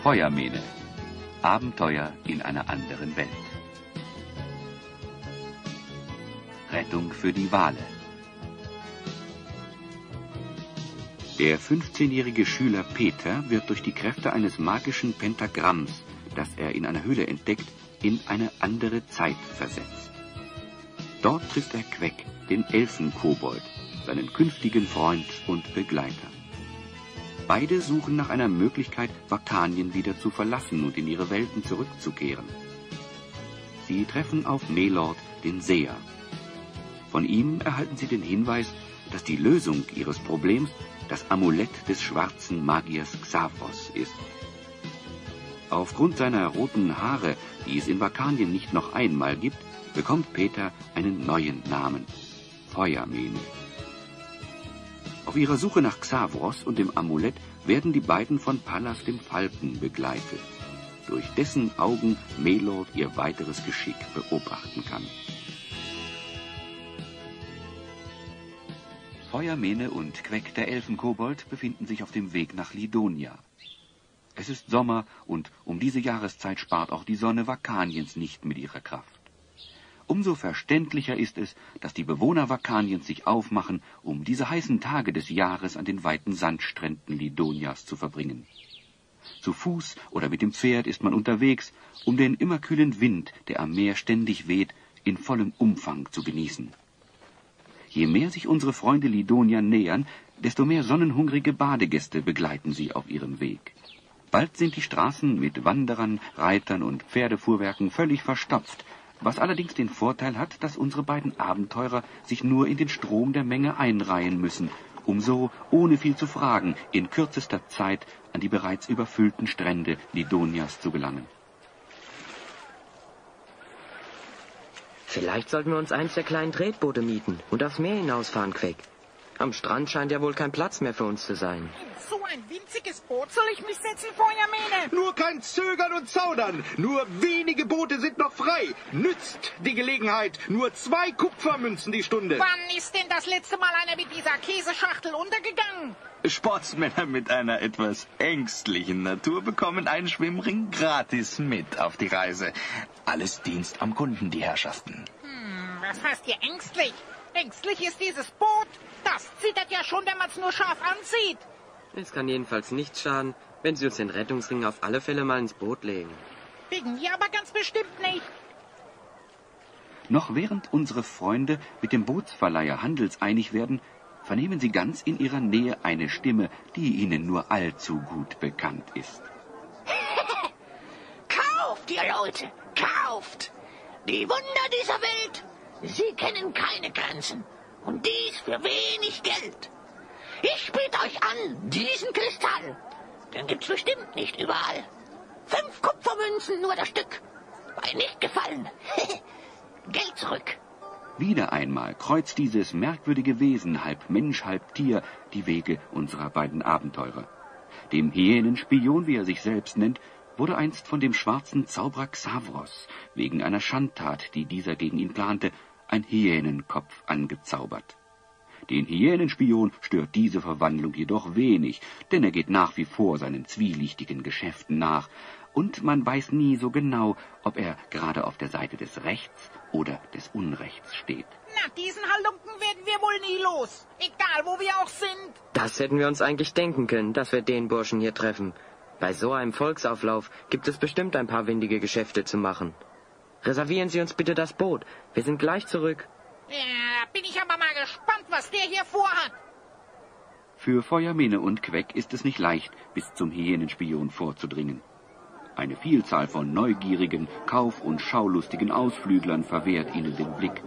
Feuermähne. Abenteuer in einer anderen Welt. Rettung für die Wale. Der 15-jährige Schüler Peter wird durch die Kräfte eines magischen Pentagramms, das er in einer Höhle entdeckt, in eine andere Zeit versetzt. Dort trifft er Queck, den Elfenkobold, seinen künftigen Freund und Begleiter. Beide suchen nach einer Möglichkeit, Vakanien wieder zu verlassen und in ihre Welten zurückzukehren. Sie treffen auf Melord, den Seher. Von ihm erhalten sie den Hinweis, dass die Lösung ihres Problems das Amulett des schwarzen Magiers Xavros ist. Aufgrund seiner roten Haare, die es in Vakanien nicht noch einmal gibt, bekommt Peter einen neuen Namen: Feuermähne. Auf ihrer Suche nach Xavros und dem Amulett werden die beiden von Pallas dem Falken begleitet, durch dessen Augen Melord ihr weiteres Geschick beobachten kann. Feuermähne und Queck, der Elfenkobold, befinden sich auf dem Weg nach Lidonia. Es ist Sommer und um diese Jahreszeit spart auch die Sonne Vakaniens nicht mit ihrer Kraft. Umso verständlicher ist es, dass die Bewohner Vakaniens sich aufmachen, um diese heißen Tage des Jahres an den weiten Sandstränden Lidonias zu verbringen. Zu Fuß oder mit dem Pferd ist man unterwegs, um den immer kühlen Wind, der am Meer ständig weht, in vollem Umfang zu genießen. Je mehr sich unsere Freunde Lidonia nähern, desto mehr sonnenhungrige Badegäste begleiten sie auf ihrem Weg. Bald sind die Straßen mit Wanderern, Reitern und Pferdefuhrwerken völlig verstopft, was allerdings den Vorteil hat, dass unsere beiden Abenteurer sich nur in den Strom der Menge einreihen müssen, um so, ohne viel zu fragen, in kürzester Zeit an die bereits überfüllten Strände Lidonias zu gelangen. Vielleicht sollten wir uns eins der kleinen Tretboote mieten und aufs Meer hinausfahren, Queck. Am Strand scheint ja wohl kein Platz mehr für uns zu sein. In so ein winziges Boot soll ich mich setzen, Feuermähne? Nur kein Zögern und Zaudern. Nur wenige Boote sind noch frei. Nützt die Gelegenheit. Nur 2 Kupfermünzen die Stunde. Wann ist denn das letzte Mal einer mit dieser Käseschachtel untergegangen? Sportsmänner mit einer etwas ängstlichen Natur bekommen einen Schwimmring gratis mit auf die Reise. Alles Dienst am Kunden, die Herrschaften. Was heißt hier ängstlich? Ängstlich ist dieses Boot. Das zittert ja schon, wenn man es nur scharf ansieht. Es kann jedenfalls nicht schaden, wenn Sie uns den Rettungsring auf alle Fälle mal ins Boot legen. Wegen mir aber ganz bestimmt nicht. Noch während unsere Freunde mit dem Bootsverleiher handelseinig werden, vernehmen sie ganz in ihrer Nähe eine Stimme, die ihnen nur allzu gut bekannt ist. Kauft, ihr Leute, kauft! Die Wunder dieser Welt, sie kennen keine Grenzen. Und dies für wenig Geld. Ich biete euch an, diesen Kristall. Den gibt's bestimmt nicht überall. 5 Kupfermünzen nur das Stück. Bei nicht gefallen. Geld zurück. Wieder einmal kreuzt dieses merkwürdige Wesen, halb Mensch, halb Tier, die Wege unserer beiden Abenteurer. Dem Hyänenspion, wie er sich selbst nennt, wurde einst von dem schwarzen Zauberer Xavros wegen einer Schandtat, die dieser gegen ihn plante, ein Hyänenkopf angezaubert. Den Hyänenspion stört diese Verwandlung jedoch wenig, denn er geht nach wie vor seinen zwielichtigen Geschäften nach, und man weiß nie so genau, ob er gerade auf der Seite des Rechts oder des Unrechts steht. Na, diesen Halunken werden wir wohl nie los, egal wo wir auch sind. Das hätten wir uns eigentlich denken können, dass wir den Burschen hier treffen. Bei so einem Volksauflauf gibt es bestimmt ein paar windige Geschäfte zu machen. Reservieren Sie uns bitte das Boot. Wir sind gleich zurück. Ja, bin ich aber mal gespannt, was der hier vorhat. Für Feuermähne und Queck ist es nicht leicht, bis zum Hyänenspion vorzudringen. Eine Vielzahl von neugierigen, kauf- und schaulustigen Ausflüglern verwehrt ihnen den Blick.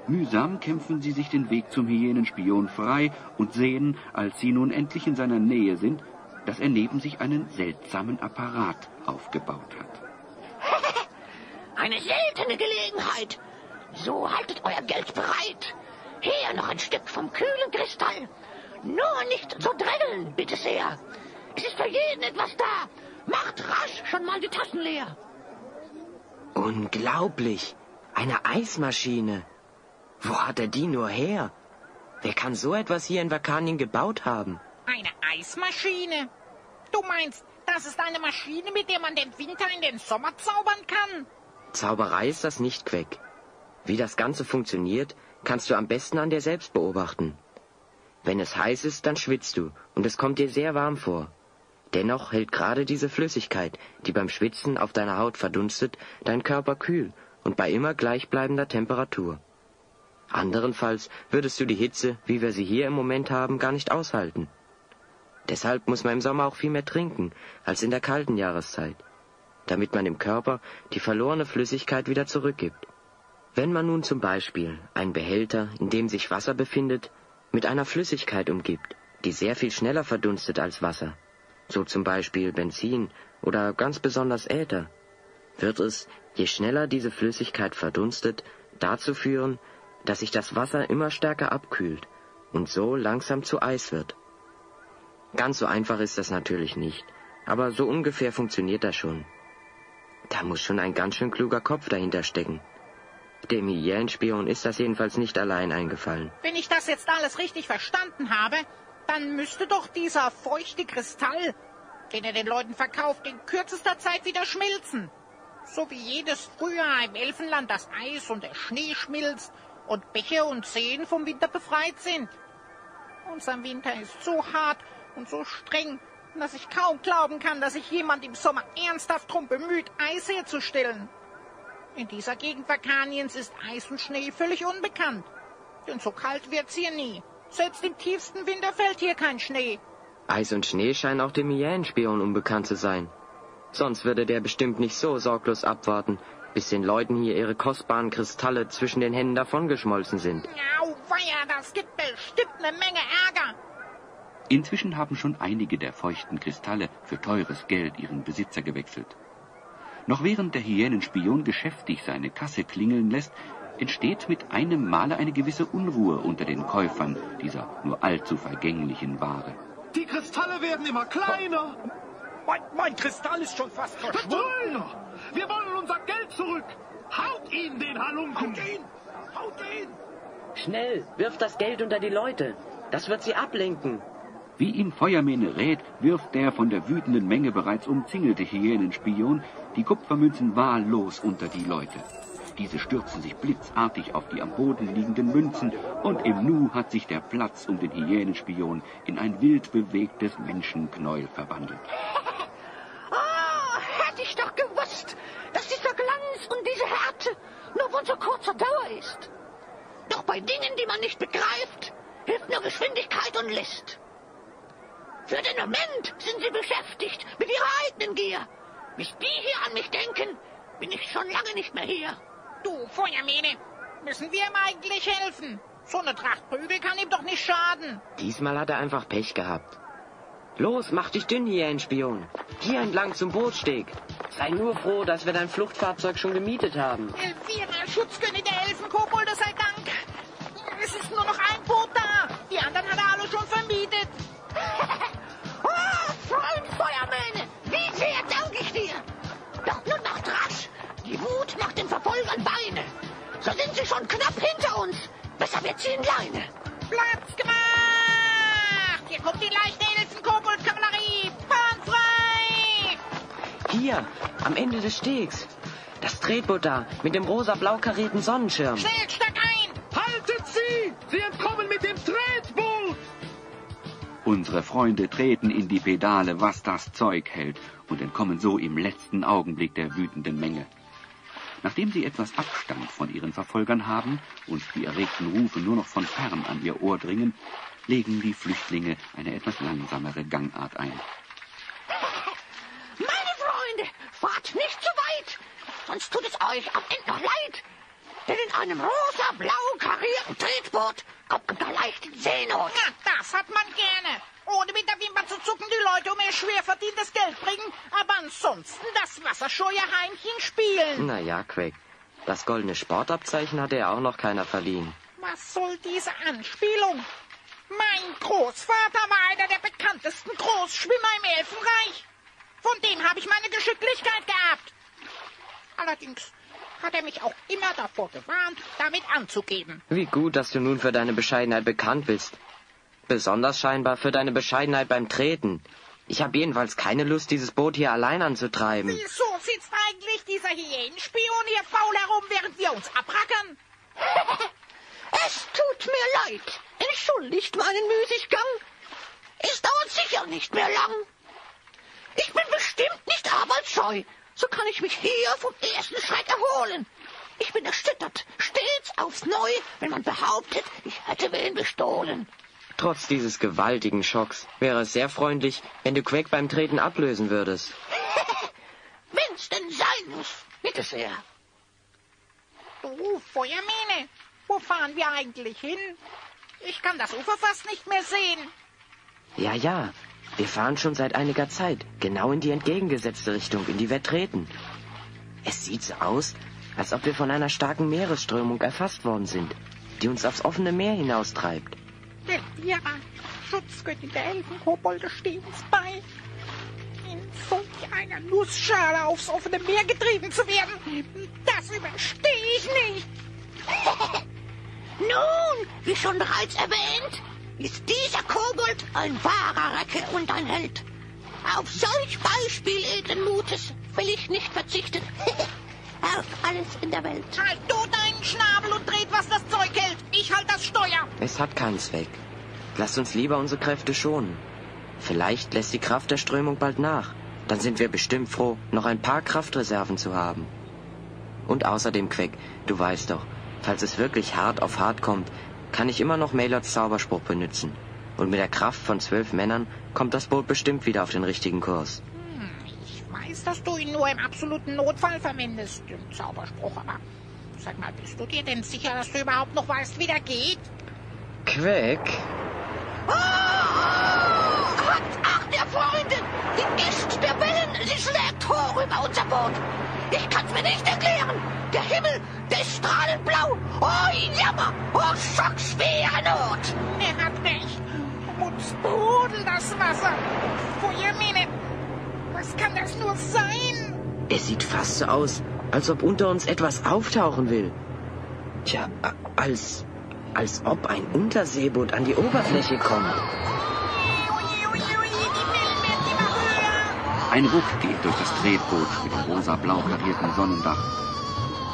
Mühsam kämpfen sie sich den Weg zum Hyänenspion frei und sehen, als sie nun endlich in seiner Nähe sind, dass er neben sich einen seltsamen Apparat aufgebaut hat. Eine seltene Gelegenheit. So haltet euer Geld bereit. Hier noch ein Stück vom kühlen Kristall. Nur nicht so drängeln, bitte sehr. Es ist für jeden etwas da. Macht rasch schon mal die Taschen leer. Unglaublich. Eine Eismaschine. Wo hat er die nur her? Wer kann so etwas hier in Vakanien gebaut haben? Eine Eismaschine? Du meinst, das das ist eine Maschine, mit der man den Winter in den Sommer zaubern kann. Zauberei ist das nicht, Queck. Wie das Ganze funktioniert, kannst du am besten an dir selbst beobachten. Wenn es heiß ist, dann schwitzt du und es kommt dir sehr warm vor. Dennoch hält gerade diese Flüssigkeit, die beim Schwitzen auf deiner Haut verdunstet, deinen Körper kühl und bei immer gleichbleibender Temperatur. Anderenfalls würdest du die Hitze, wie wir sie hier im Moment haben, gar nicht aushalten. Deshalb muss man im Sommer auch viel mehr trinken als in der kalten Jahreszeit, damit man dem Körper die verlorene Flüssigkeit wieder zurückgibt. Wenn man nun zum Beispiel einen Behälter, in dem sich Wasser befindet, mit einer Flüssigkeit umgibt, die sehr viel schneller verdunstet als Wasser, so zum Beispiel Benzin oder ganz besonders Äther, wird es, je schneller diese Flüssigkeit verdunstet, dazu führen, dass sich das Wasser immer stärker abkühlt und so langsam zu Eis wird. Ganz so einfach ist das natürlich nicht, aber so ungefähr funktioniert das schon. Da muss schon ein ganz schön kluger Kopf dahinter stecken. Dem Hyänenspion ist das jedenfalls nicht allein eingefallen. Wenn ich das jetzt alles richtig verstanden habe, dann müsste doch dieser feuchte Kristall, den er den Leuten verkauft, in kürzester Zeit wieder schmilzen. So wie jedes Frühjahr im Elfenland das Eis und der Schnee schmilzt und Bäche und Seen vom Winter befreit sind. Unser Winter ist so hart und so streng, dass ich kaum glauben kann, dass sich jemand im Sommer ernsthaft darum bemüht, Eis herzustellen. In dieser Gegend Vakaniens ist Eis und Schnee völlig unbekannt. Denn so kalt wird's hier nie. Selbst im tiefsten Winter fällt hier kein Schnee. Eis und Schnee scheinen auch dem Hyänenspion unbekannt zu sein. Sonst würde der bestimmt nicht so sorglos abwarten, bis den Leuten hier ihre kostbaren Kristalle zwischen den Händen davongeschmolzen sind. Auweia, das gibt bestimmt eine Menge Ärger. Inzwischen haben schon einige der feuchten Kristalle für teures Geld ihren Besitzer gewechselt. Noch während der Hyänenspion geschäftig seine Kasse klingeln lässt, entsteht mit einem Male eine gewisse Unruhe unter den Käufern dieser nur allzu vergänglichen Ware. Die Kristalle werden immer kleiner. Mein Kristall ist schon fast verschwunden. Wir wollen unser Geld zurück. Haut ihn, den Halunken. Haut ihn! Schnell, wirf das Geld unter die Leute. Das wird sie ablenken. Wie ihn Feuermähne rät, wirft der von der wütenden Menge bereits umzingelte Hyänenspion die Kupfermünzen wahllos unter die Leute. Diese stürzen sich blitzartig auf die am Boden liegenden Münzen und im Nu hat sich der Platz um den Hyänenspion in ein wild bewegtes Menschenknäuel verwandelt. Hätte ich doch gewusst, dass dieser Glanz und diese Härte nur von so kurzer Dauer ist. Doch bei Dingen, die man nicht begreift, hilft nur Geschwindigkeit und List. Für den Moment sind sie beschäftigt mit ihrer eigenen Gier. Bis die hier an mich denken, bin ich schon lange nicht mehr hier. Du, Feuermähne, müssen wir ihm eigentlich helfen? So eine Tracht Prügel kann ihm doch nicht schaden. Diesmal hat er einfach Pech gehabt. Los, mach dich dünn, Hyänenspion. Hier entlang zum Bootssteg. Sei nur froh, dass wir dein Fluchtfahrzeug schon gemietet haben. Elvira, Schutzgönner der Elfenkobolde sei Dank. Es ist nur noch ein Boot da. Die anderen hat er alle schon vermietet. Freund Feuermähne, wie sehr danke ich dir. Doch nun macht rasch. Die Wut macht den Verfolgern Beine. So sind sie schon knapp hinter uns. Besser wir ziehen Leine. Platz gemacht! Hier kommt die leichte Elfenkobold-Kavallerie. Bahn frei! Hier, am Ende des Stegs. Das Tretboot da, mit dem rosa-blau karierten Sonnenschirm. Schnell, steig ein! Haltet sie! Sie entkommen mit dem Tretboot! Unsere Freunde treten in die Pedale, was das Zeug hält, und entkommen so im letzten Augenblick der wütenden Menge. Nachdem sie etwas Abstand von ihren Verfolgern haben und die erregten Rufe nur noch von fern an ihr Ohr dringen, legen die Flüchtlinge eine etwas langsamere Gangart ein. Meine Freunde, fahrt nicht zu weit, sonst tut es euch am Ende noch leid. Denn in einem rosa-blau karierten Tretboot kommt man da leicht in Seenot. Na, das hat man gerne. Ohne mit der Wimper zu zucken, die Leute um ihr schwer verdientes Geld bringen, aber ansonsten das wasserscheue Heimchen spielen. Na ja, Queck. Das goldene Sportabzeichen hat ja auch noch keiner verliehen. Was soll diese Anspielung? Mein Großvater war einer der bekanntesten Großschwimmer im Elfenreich. Von dem habe ich meine Geschicklichkeit geerbt. Allerdings hat er mich auch immer davor gewarnt, damit anzugeben. Wie gut, dass du nun für deine Bescheidenheit bekannt bist. Besonders scheinbar für deine Bescheidenheit beim Treten. Ich habe jedenfalls keine Lust, dieses Boot hier allein anzutreiben. Wieso sitzt eigentlich dieser Hyänenspion hier faul herum, während wir uns abrackern? Es tut mir leid. Entschuldigt meinen Müßiggang. Es dauert sicher nicht mehr lang. Ich bin bestimmt nicht arbeitsscheu. So kann ich mich hier vom ersten Schreck erholen. Ich bin erschüttert, stets aufs Neue, wenn man behauptet, ich hätte wen bestohlen. Trotz dieses gewaltigen Schocks wäre es sehr freundlich, wenn du Queck beim Treten ablösen würdest. Wenn's denn sein muss. Bitte sehr. Du, Feuermähne, wo fahren wir eigentlich hin? Ich kann das Ufer fast nicht mehr sehen. Ja, wir fahren schon seit einiger Zeit, genau in die entgegengesetzte Richtung, in die wir treten. Es sieht so aus, als ob wir von einer starken Meeresströmung erfasst worden sind, die uns aufs offene Meer hinaustreibt. Elvira, Schutzgöttin der Elfenkobolde, steh uns bei. In solch einer Nussschale aufs offene Meer getrieben zu werden, das überstehe ich nicht. Nun, wie schon bereits erwähnt, ist dieser Kobold ein wahrer Retter und ein Held. Auf solch Beispiel edlen Mutes will ich nicht verzichten. Auf alles in der Welt. Halt du deinen Schnabel und dreht, was das Zeug hält. Ich halt das Steuer. Es hat keinen Zweck. Lasst uns lieber unsere Kräfte schonen. Vielleicht lässt die Kraft der Strömung bald nach. Dann sind wir bestimmt froh, noch ein paar Kraftreserven zu haben. Und außerdem, Queck, du weißt doch, falls es wirklich hart auf hart kommt, kann ich immer noch Maelords Zauberspruch benutzen. Und mit der Kraft von 12 Männern kommt das Boot bestimmt wieder auf den richtigen Kurs. Ich weiß, dass du ihn nur im absoluten Notfall verwendest, den Zauberspruch, aber sag mal, bist du dir denn sicher, dass du überhaupt noch weißt, wie der geht? Queck? Habt Acht, ihr Freunde! Die Gischt der Wellen, sie schlägt hoch über unser Boot. Ich kann's mir nicht erklären. Der Himmel, der ist strahlend blau. Oh, Jammer! Oh, schockschwere Not! Er hat recht. Uns sprudelt das Wasser. Feuermähne, was kann das nur sein? Es sieht fast so aus, als ob unter uns etwas auftauchen will. Tja, als ob ein Unterseeboot an die Oberfläche kommt. Die Wellen werden immer höher. Ein Ruck geht durch das Tretboot mit dem rosa-blau karierten Sonnendach.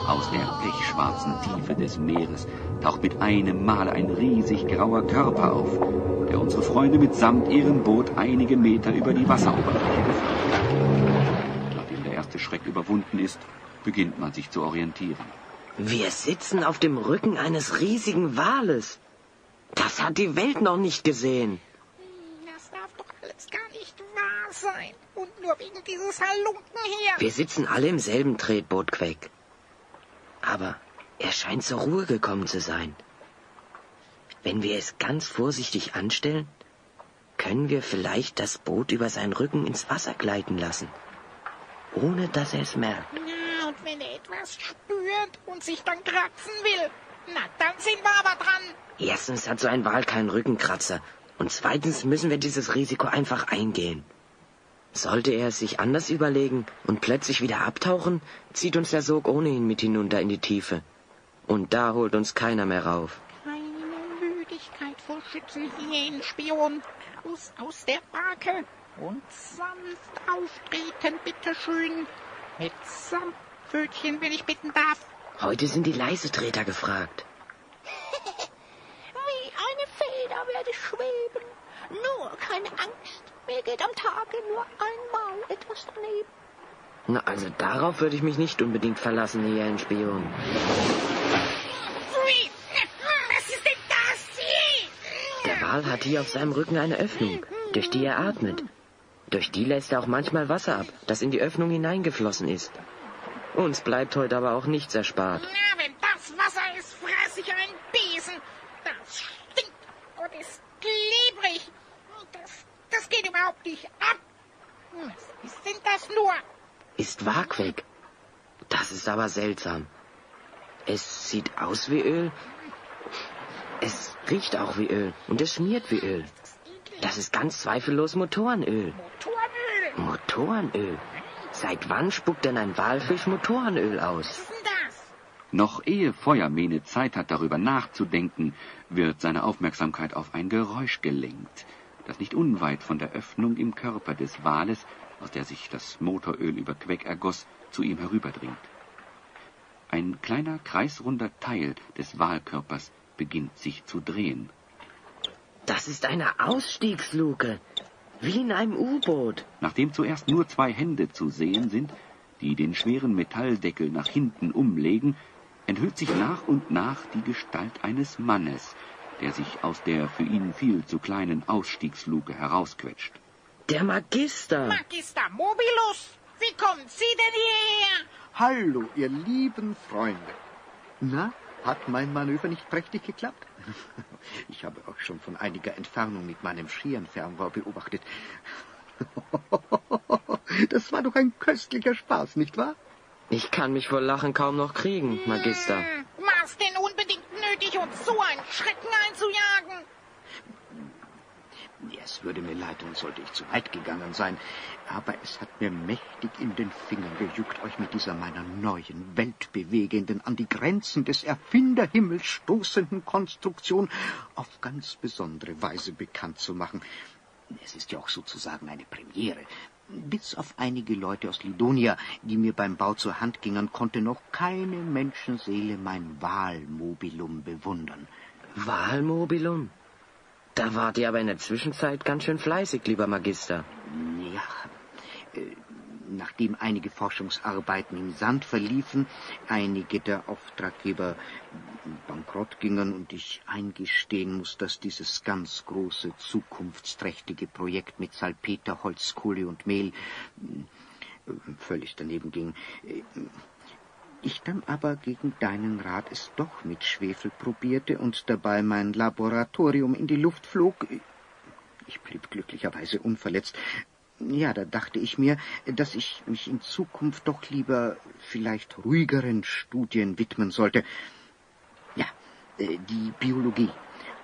Aus der pechschwarzen Tiefe des Meeres taucht mit einem Male ein riesig grauer Körper auf, der unsere Freunde mitsamt ihrem Boot einige Meter über die Wasseroberfläche geführt hat. Nachdem der erste Schreck überwunden ist, beginnt man sich zu orientieren. Wir sitzen auf dem Rücken eines riesigen Wales. Das hat die Welt noch nicht gesehen. Das darf doch alles gar nicht wahr sein. Und nur wegen dieses Halunken hier. Wir sitzen alle im selben Tretboot, Queck. Aber er scheint zur Ruhe gekommen zu sein. Wenn wir es ganz vorsichtig anstellen, können wir vielleicht das Boot über seinen Rücken ins Wasser gleiten lassen, ohne dass er es merkt. Ja, und wenn er etwas spürt und sich dann kratzen will, na, dann sind wir aber dran. Erstens hat so ein Wal keinen Rückenkratzer und zweitens müssen wir dieses Risiko einfach eingehen. Sollte er es sich anders überlegen und plötzlich wieder abtauchen, zieht uns der Sog ohnehin mit hinunter in die Tiefe. Und da holt uns keiner mehr rauf. Keine Müdigkeit vor Schützenhyänenspion. Aus der Barke und sanft auftreten, bitteschön. Mit Samtpfötchen, wenn ich bitten darf. Heute sind die Leisetreter gefragt. Wie eine Feder werde ich schweben. Nur keine Angst. Mir geht am Tage nur einmal etwas daneben. Na, also darauf würde ich mich nicht unbedingt verlassen, hier ein Spion. Ui, was ist denn das hier? Der Wal hat hier auf seinem Rücken eine Öffnung, durch die er atmet. Durch die lässt er auch manchmal Wasser ab, das in die Öffnung hineingeflossen ist. Uns bleibt heute aber auch nichts erspart. Na, wenn das Wasser ist, fress ich einen Besen. Das stinkt und ist klebrig. Das geht überhaupt nicht ab. Was ist denn das nur? Ist wahr, Queck. Das ist aber seltsam. Es sieht aus wie Öl. Es riecht auch wie Öl und es schmiert wie Öl. Das ist ganz zweifellos Motorenöl. Motorenöl. Motorenöl? Seit wann spuckt denn ein Walfisch Motorenöl aus? Was ist denn das? Noch ehe Feuermähne Zeit hat, darüber nachzudenken, wird seine Aufmerksamkeit auf ein Geräusch gelenkt, das nicht unweit von der Öffnung im Körper des Wales, aus der sich das Motoröl über Queck ergoss, zu ihm herüberdringt. Ein kleiner kreisrunder Teil des Walkörpers beginnt sich zu drehen. Das ist eine Ausstiegsluke, wie in einem U-Boot. Nachdem zuerst nur 2 Hände zu sehen sind, die den schweren Metalldeckel nach hinten umlegen, enthüllt sich nach und nach die Gestalt eines Mannes, der sich aus der für ihn viel zu kleinen Ausstiegsluke herausquetscht. Der Magister. Magister Mobilus, wie kommen Sie denn hierher? Hallo, ihr lieben Freunde. Na, hat mein Manöver nicht prächtig geklappt? Ich habe euch schon von einiger Entfernung mit meinem Scherenfernrohr beobachtet. Das war doch ein köstlicher Spaß, nicht wahr? Ich kann mich vor Lachen kaum noch kriegen, Magister. War es denn unbedingt nötig, uns so einen Schrecken einzujagen? Es würde mir leid, und sollte ich zu weit gegangen sein. Aber es hat mir mächtig in den Fingern gejuckt, euch mit dieser meiner neuen, weltbewegenden, an die Grenzen des Erfinderhimmels stoßenden Konstruktion auf ganz besondere Weise bekannt zu machen. Es ist ja auch sozusagen eine Premiere. Bis auf einige Leute aus Lidonia, die mir beim Bau zur Hand gingen, konnte noch keine Menschenseele mein Walmobilum bewundern. Walmobilum? Da wart ihr aber in der Zwischenzeit ganz schön fleißig, lieber Magister. Ja, nachdem einige Forschungsarbeiten im Sand verliefen, einige der Auftraggeber bankrott gingen und ich eingestehen muss, dass dieses ganz große, zukunftsträchtige Projekt mit Salpeter, Holz, Kohle und Mehl völlig daneben ging. Ich dann aber gegen deinen Rat es doch mit Schwefel probierte und dabei mein Laboratorium in die Luft flog. Ich blieb glücklicherweise unverletzt. Ja, da dachte ich mir, dass ich mich in Zukunft doch lieber vielleicht ruhigeren Studien widmen sollte. Ja, die Biologie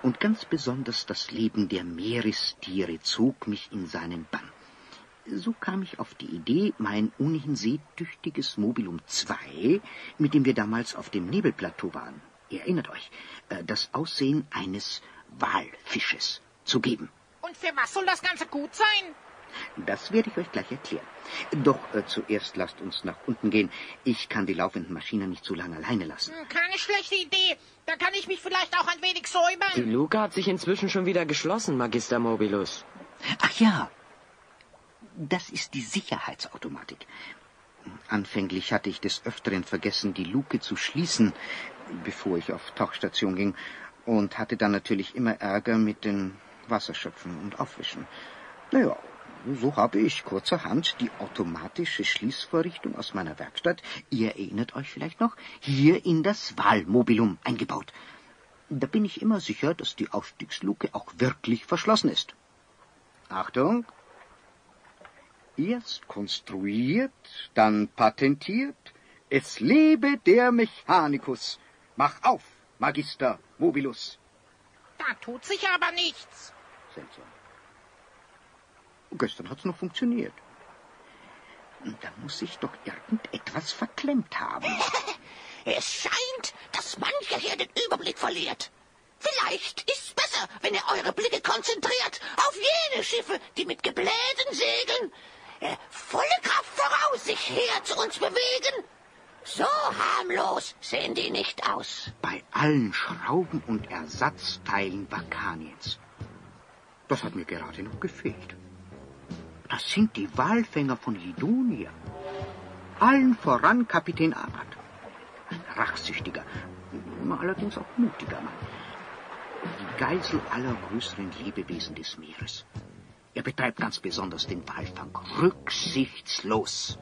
und ganz besonders das Leben der Meerestiere zog mich in seinen Bann. So kam ich auf die Idee, mein ohnehin seetüchtiges Mobilum 2, mit dem wir damals auf dem Nebelplateau waren, ihr erinnert euch, das Aussehen eines Walfisches zu geben. Und für was soll das Ganze gut sein? Das werde ich euch gleich erklären. Doch zuerst lasst uns nach unten gehen. Ich kann die laufenden Maschinen nicht so lange alleine lassen. Keine schlechte Idee. Da kann ich mich vielleicht auch ein wenig säubern. Die Luke hat sich inzwischen schon wieder geschlossen, Magister Mobilus. Ach ja, das ist die Sicherheitsautomatik. Anfänglich hatte ich des Öfteren vergessen, die Luke zu schließen, bevor ich auf Tauchstation ging, und hatte dann natürlich immer Ärger mit den Wasserschöpfen und Aufwischen. Naja, so habe ich kurzerhand die automatische Schließvorrichtung aus meiner Werkstatt, ihr erinnert euch vielleicht noch, hier in das Walmobilum eingebaut. Da bin ich immer sicher, dass die Ausstiegsluke auch wirklich verschlossen ist. Achtung! Erst konstruiert, dann patentiert. Es lebe der Mechanicus. Mach auf, Magister Mobilus. Da tut sich aber nichts. Seltsam. Gestern hat's noch funktioniert. Da muss sich doch irgendetwas verklemmt haben. Es scheint, dass mancher hier den Überblick verliert. Vielleicht ist's besser, wenn ihr eure Blicke konzentriert auf jene Schiffe, die mit geblähten Segeln volle Kraft voraus sich her zu uns bewegen. So harmlos sehen die nicht aus. Bei allen Schrauben und Ersatzteilen Vakaniens. Das hat mir gerade noch gefehlt. Das sind die Walfänger von Lidonia. Allen voran Kapitän Abad. Ein rachsüchtiger, allerdings auch mutiger Mann. Die Geisel aller größeren Lebewesen des Meeres. Er betreibt ganz besonders den Walfang rücksichtslos.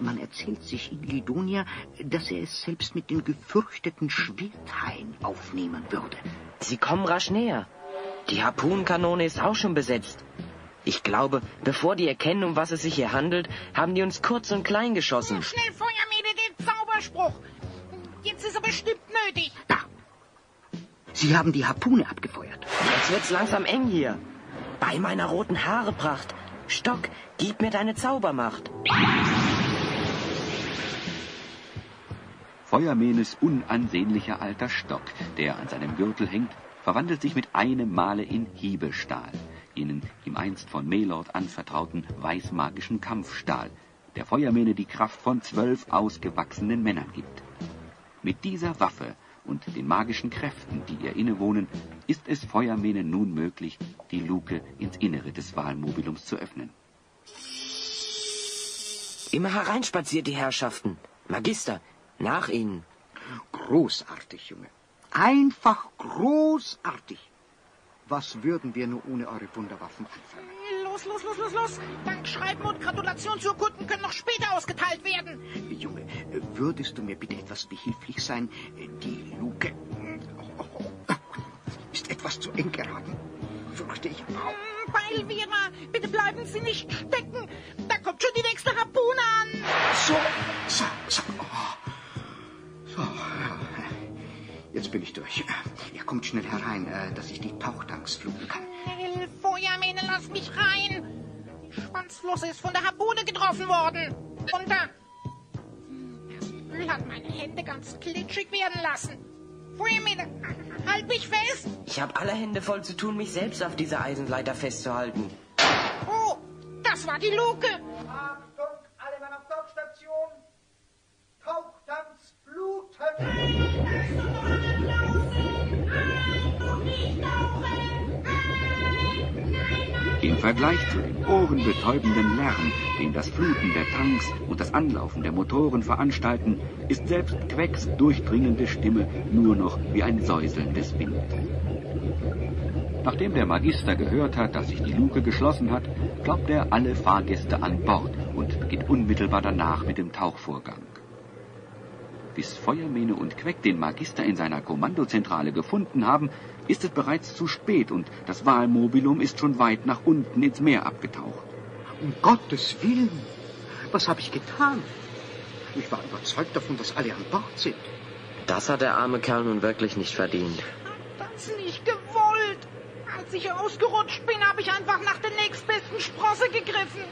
Man erzählt sich in Lidonia, dass er es selbst mit den gefürchteten Schwerthaien aufnehmen würde. Sie kommen rasch näher. Die Harpunenkanone ist auch schon besetzt. Ich glaube, bevor die erkennen, um was es sich hier handelt, haben die uns kurz und klein geschossen. Schnell, Feuermädel, den Zauberspruch. Jetzt ist er bestimmt nötig. Da! Sie haben die Harpune abgefeuert. Jetzt wird's langsam eng hier. Bei meiner roten Haarepracht. Stock, gib mir deine Zaubermacht. Feuermenes unansehnlicher alter Stock, der an seinem Gürtel hängt, verwandelt sich mit einem Male in Hiebestahl. jenen ihm einst von Melord anvertrauten weißmagischen Kampfstahl, der Feuermähne die Kraft von 12 ausgewachsenen Männern gibt. Mit dieser Waffe und den magischen Kräften, die ihr innewohnen, ist es Feuermähne nun möglich, die Luke ins Innere des Wahlmobilums zu öffnen. Immer hereinspaziert, die Herrschaften. Magister, nach Ihnen. Großartig, Junge. Einfach großartig. Was würden wir nur ohne eure Wunderwaffen anfangen? Los. Dankschreiben und Gratulationsurkunden können noch später ausgeteilt werden. Junge, würdest du mir bitte etwas behilflich sein? Die Luke ist etwas zu eng geraten. Fürchte ich auch. Beilvira, bitte bleiben Sie nicht stecken. Da kommt schon die nächste Harpune an. So. So. Jetzt bin ich durch. Ihr kommt schnell herein, dass ich die Tauchtanks flugen kann. Feuermähne, lass mich rein. Die Schwanzflosse ist von der Harpune getroffen worden. Runter. Das Öl hat meine Hände ganz klitschig werden lassen. Feuermähne, halt mich fest. Ich habe alle Hände voll zu tun, mich selbst auf dieser Eisenleiter festzuhalten. Oh, das war die Luke. Achtung, alle Mann auf Tauchstation. Tauchtanks fluten. Im Vergleich zu dem ohrenbetäubenden Lärm, den das Fluten der Tanks und das Anlaufen der Motoren veranstalten, ist selbst Quecks durchdringende Stimme nur noch wie ein Säuseln des Windes. Nachdem der Magister gehört hat, dass sich die Luke geschlossen hat, glaubt er alle Fahrgäste an Bord und beginnt unmittelbar danach mit dem Tauchvorgang. Bis Feuermähne und Queck den Magister in seiner Kommandozentrale gefunden haben, ist es bereits zu spät und das Wahlmobilum ist schon weit nach unten ins Meer abgetaucht. Um Gottes Willen! Was habe ich getan? Ich war überzeugt davon, dass alle an Bord sind. Das hat der arme Kerl nun wirklich nicht verdient. Das nicht gewollt. Als ich ausgerutscht bin, habe ich einfach nach der nächstbesten Sprosse gegriffen.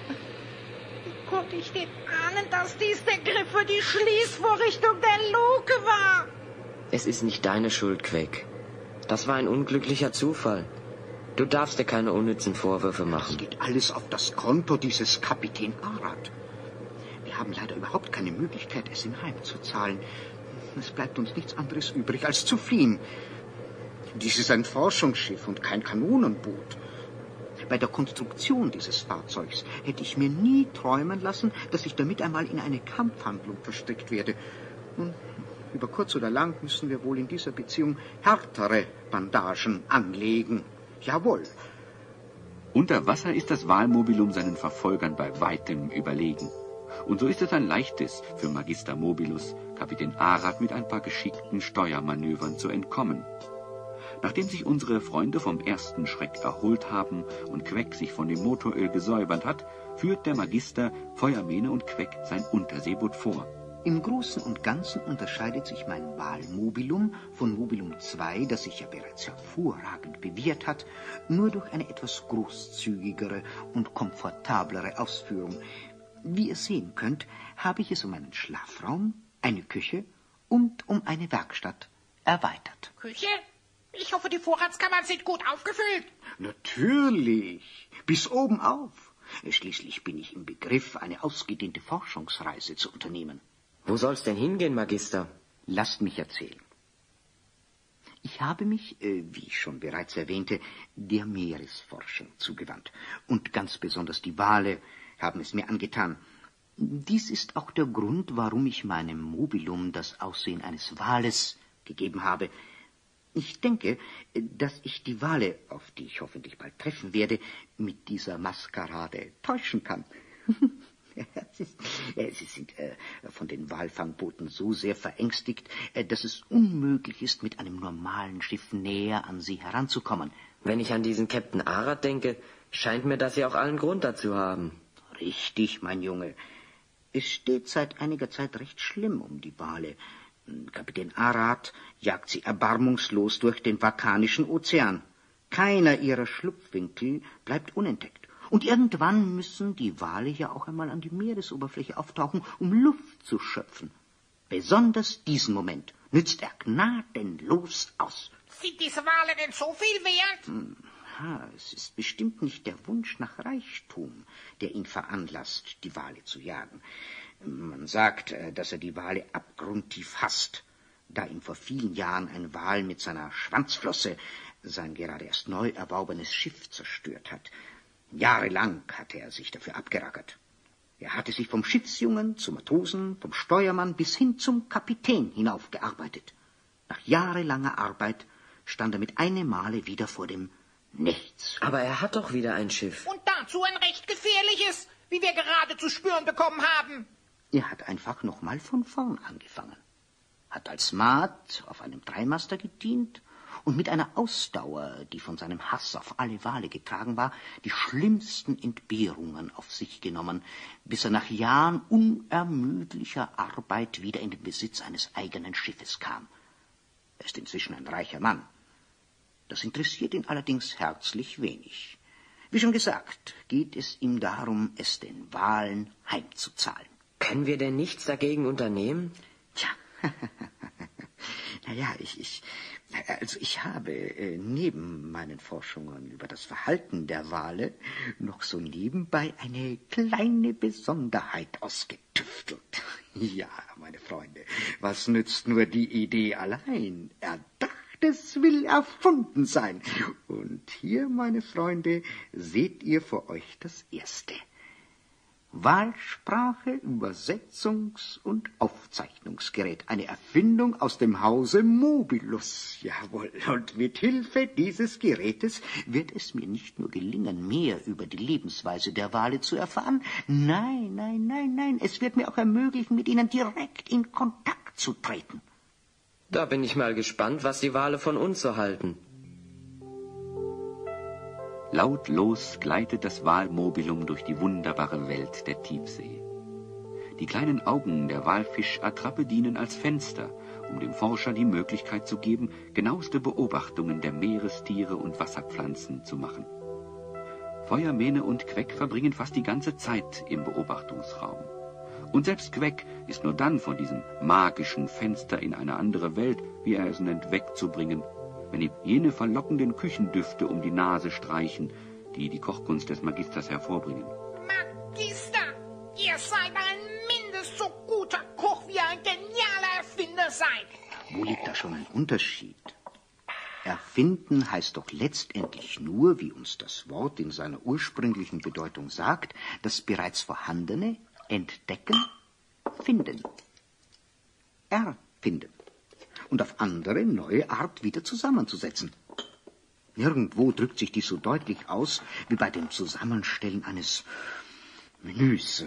Wie konnte ich denn ahnen, dass dies der Griff für die Schließvorrichtung der Luke war? Es ist nicht deine Schuld, Queck. Das war ein unglücklicher Zufall. Du darfst dir keine unnützen Vorwürfe machen. Es geht alles auf das Konto dieses Kapitän Arad. Wir haben leider überhaupt keine Möglichkeit, es ihm heimzuzahlen. Es bleibt uns nichts anderes übrig, als zu fliehen. Dies ist ein Forschungsschiff und kein Kanonenboot. Bei der Konstruktion dieses Fahrzeugs hätte ich mir nie träumen lassen, dass ich damit einmal in eine Kampfhandlung verstrickt werde. Und über kurz oder lang müssen wir wohl in dieser Beziehung härtere Bandagen anlegen. Jawohl. Unter Wasser ist das Wahlmobilum seinen Verfolgern bei weitem überlegen. Und so ist es ein leichtes für Magister Mobilus, Kapitän Arad mit ein paar geschickten Steuermanövern zu entkommen. Nachdem sich unsere Freunde vom ersten Schreck erholt haben und Queck sich von dem Motoröl gesäubert hat, führt der Magister Feuermähne und Queck sein Unterseeboot vor. Im Großen und Ganzen unterscheidet sich mein Wahlmobilum von Mobilum 2, das sich ja bereits hervorragend bewährt hat, nur durch eine etwas großzügigere und komfortablere Ausführung. Wie ihr sehen könnt, habe ich es um einen Schlafraum, eine Küche und um eine Werkstatt erweitert. Küche? Ich hoffe, die Vorratskammern sind gut aufgefüllt. Natürlich, bis oben auf. Schließlich bin ich im Begriff, eine ausgedehnte Forschungsreise zu unternehmen. Wo soll's denn hingehen, Magister? Lasst mich erzählen. Ich habe mich, wie ich schon bereits erwähnte, der Meeresforschung zugewandt. Und ganz besonders die Wale haben es mir angetan. Dies ist auch der Grund, warum ich meinem Mobilum das Aussehen eines Wales gegeben habe. Ich denke, dass ich die Wale, auf die ich hoffentlich bald treffen werde, mit dieser Maskerade täuschen kann. Sie sind von den Walfangbooten so sehr verängstigt, dass es unmöglich ist, mit einem normalen Schiff näher an sie heranzukommen. Wenn ich an diesen Captain Arad denke, scheint mir, dass Sie auch allen Grund dazu haben. Richtig, mein Junge. Es steht seit einiger Zeit recht schlimm um die Wale. Kapitän Arad jagt sie erbarmungslos durch den Vakanischen Ozean. Keiner ihrer Schlupfwinkel bleibt unentdeckt. Und irgendwann müssen die Wale ja auch einmal an die Meeresoberfläche auftauchen, um Luft zu schöpfen. Besonders diesen Moment nützt er gnadenlos aus. Sind diese Wale denn so viel wert? Ja, es ist bestimmt nicht der Wunsch nach Reichtum, der ihn veranlasst, die Wale zu jagen. Man sagt, dass er die Wale abgrundtief hasst, da ihm vor vielen Jahren ein Wal mit seiner Schwanzflosse sein gerade erst neu erworbenes Schiff zerstört hat. Jahrelang hatte er sich dafür abgerackert. Er hatte sich vom Schiffsjungen zum Matrosen, vom Steuermann bis hin zum Kapitän hinaufgearbeitet. Nach jahrelanger Arbeit stand er mit einem Male wieder vor dem Nichts. Aber er hat doch wieder ein Schiff. Und dazu ein recht gefährliches, wie wir gerade zu spüren bekommen haben. Er hat einfach noch mal von vorn angefangen. Hat als Maat auf einem Dreimaster gedient und mit einer Ausdauer, die von seinem Hass auf alle Wale getragen war, die schlimmsten Entbehrungen auf sich genommen, bis er nach Jahren unermüdlicher Arbeit wieder in den Besitz eines eigenen Schiffes kam. Er ist inzwischen ein reicher Mann. Das interessiert ihn allerdings herzlich wenig. Wie schon gesagt, geht es ihm darum, es den Walen heimzuzahlen. Können wir denn nichts dagegen unternehmen? Tja, naja, ich habe neben meinen Forschungen über das Verhalten der Wale noch so nebenbei eine kleine Besonderheit ausgetüftelt. Ja, meine Freunde, was nützt nur die Idee allein? Erdachtes will erfunden sein. Und hier, meine Freunde, seht ihr vor euch das Erste. Wahlsprache, Übersetzungs- und Aufzeichnungsgerät. Eine Erfindung aus dem Hause Mobilus. Jawohl. Und mit Hilfe dieses Gerätes wird es mir nicht nur gelingen, mehr über die Lebensweise der Wale zu erfahren. Nein. Es wird mir auch ermöglichen, mit ihnen direkt in Kontakt zu treten. Da bin ich mal gespannt, was die Wale von uns so halten. Lautlos gleitet das Walmobilum durch die wunderbare Welt der Tiefsee. Die kleinen Augen der Walfischattrappe dienen als Fenster, um dem Forscher die Möglichkeit zu geben, genaueste Beobachtungen der Meerestiere und Wasserpflanzen zu machen. Feuermähne und Queck verbringen fast die ganze Zeit im Beobachtungsraum. Und selbst Queck ist nur dann von diesem magischen Fenster in eine andere Welt, wie er es nennt, wegzubringen, wenn ihm jene verlockenden Küchendüfte um die Nase streichen, die die Kochkunst des Magisters hervorbringen. Magister, ihr seid ein mindestens so guter Koch, wie ein genialer Erfinder seid. Wo liegt da schon ein Unterschied? Erfinden heißt doch letztendlich nur, wie uns das Wort in seiner ursprünglichen Bedeutung sagt, das bereits Vorhandene entdecken, finden, erfinden und auf andere, neue Art wieder zusammenzusetzen. Nirgendwo drückt sich dies so deutlich aus wie bei dem Zusammenstellen eines Menüs.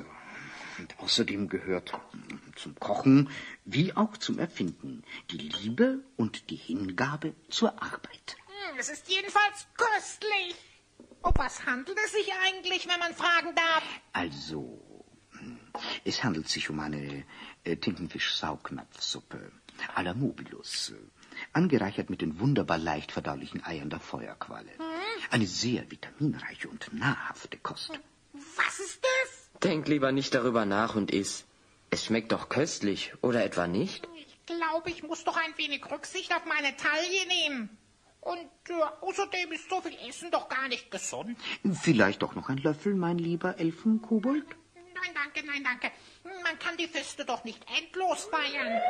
Und außerdem gehört zum Kochen wie auch zum Erfinden die Liebe und die Hingabe zur Arbeit. Es ist jedenfalls köstlich. Um was handelt es sich eigentlich, wenn man fragen darf? Also, es handelt sich um eine Tintenfisch-Saugnapfsuppe à la Mobilus, angereichert mit den wunderbar leicht verdaulichen Eiern der Feuerqualle. Eine sehr vitaminreiche und nahrhafte Kost. Was ist das? Denk lieber nicht darüber nach und iss. Es schmeckt doch köstlich, oder etwa nicht? Ich glaube, ich muss doch ein wenig Rücksicht auf meine Taille nehmen. Und außerdem ist so viel Essen doch gar nicht gesund. Vielleicht doch noch ein Löffel, mein lieber Elfenkobold? Nein, danke. Man kann die Feste doch nicht endlos feiern.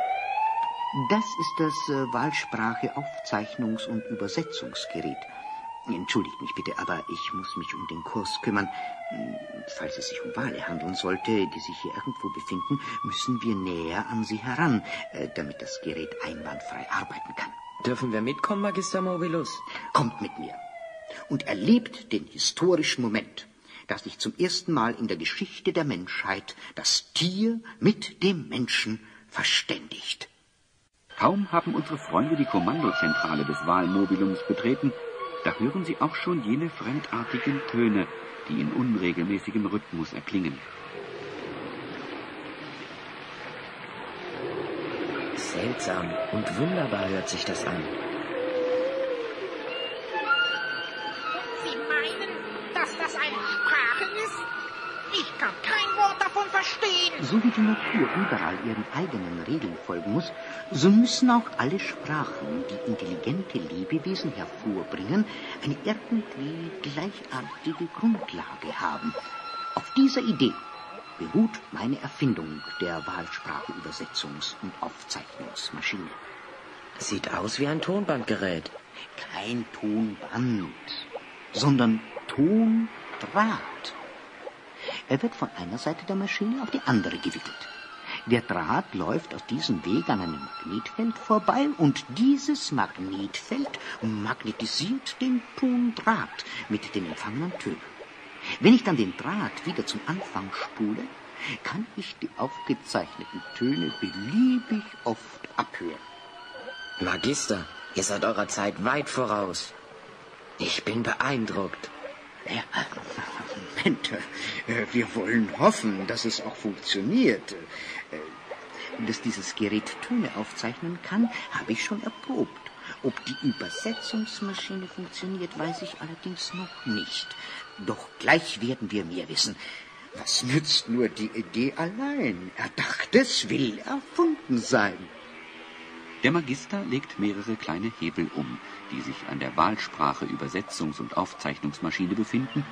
Das ist das Wahlsprache-Aufzeichnungs- und Übersetzungsgerät. Entschuldigt mich bitte, aber ich muss mich um den Kurs kümmern. Falls es sich um Wale handeln sollte, die sich hier irgendwo befinden, müssen wir näher an sie heran, damit das Gerät einwandfrei arbeiten kann. Dürfen wir mitkommen, Magister Mobilus? Kommt mit mir und erlebt den historischen Moment, dass sich zum ersten Mal in der Geschichte der Menschheit das Tier mit dem Menschen verständigt. Kaum haben unsere Freunde die Kommandozentrale des Walmobilums betreten, da hören sie auch schon jene fremdartigen Töne, die in unregelmäßigem Rhythmus erklingen. Seltsam und wunderbar hört sich das an. Sie meinen, dass das eine Sprache ist? Ich kann kein Wort davon verstehen. So wie die Natur überall ihren eigenen Regeln folgen muss, so müssen auch alle Sprachen, die intelligente Lebewesen hervorbringen, eine irgendwie gleichartige Grundlage haben. Auf dieser Idee beruht meine Erfindung der Wahlsprachübersetzungs- und Aufzeichnungsmaschine. Sieht aus wie ein Tonbandgerät. Kein Tonband, sondern Tondraht. Er wird von einer Seite der Maschine auf die andere gewickelt. Der Draht läuft auf diesem Weg an einem Magnetfeld vorbei und dieses Magnetfeld magnetisiert den Tondraht mit den empfangenen Tönen. Wenn ich dann den Draht wieder zum Anfang spule, kann ich die aufgezeichneten Töne beliebig oft abhören. Magister, ihr seid eurer Zeit weit voraus. Ich bin beeindruckt. Ja, Moment, wir wollen hoffen, dass es auch funktioniert. Dass dieses Gerät Töne aufzeichnen kann, habe ich schon erprobt. Ob die Übersetzungsmaschine funktioniert, weiß ich allerdings noch nicht. Doch gleich werden wir mehr wissen. Was nützt nur die Idee allein? Erdachtes will erfunden sein. Der Magister legt mehrere kleine Hebel um, die sich an der Wahlsprache Übersetzungs- und Aufzeichnungsmaschine befinden,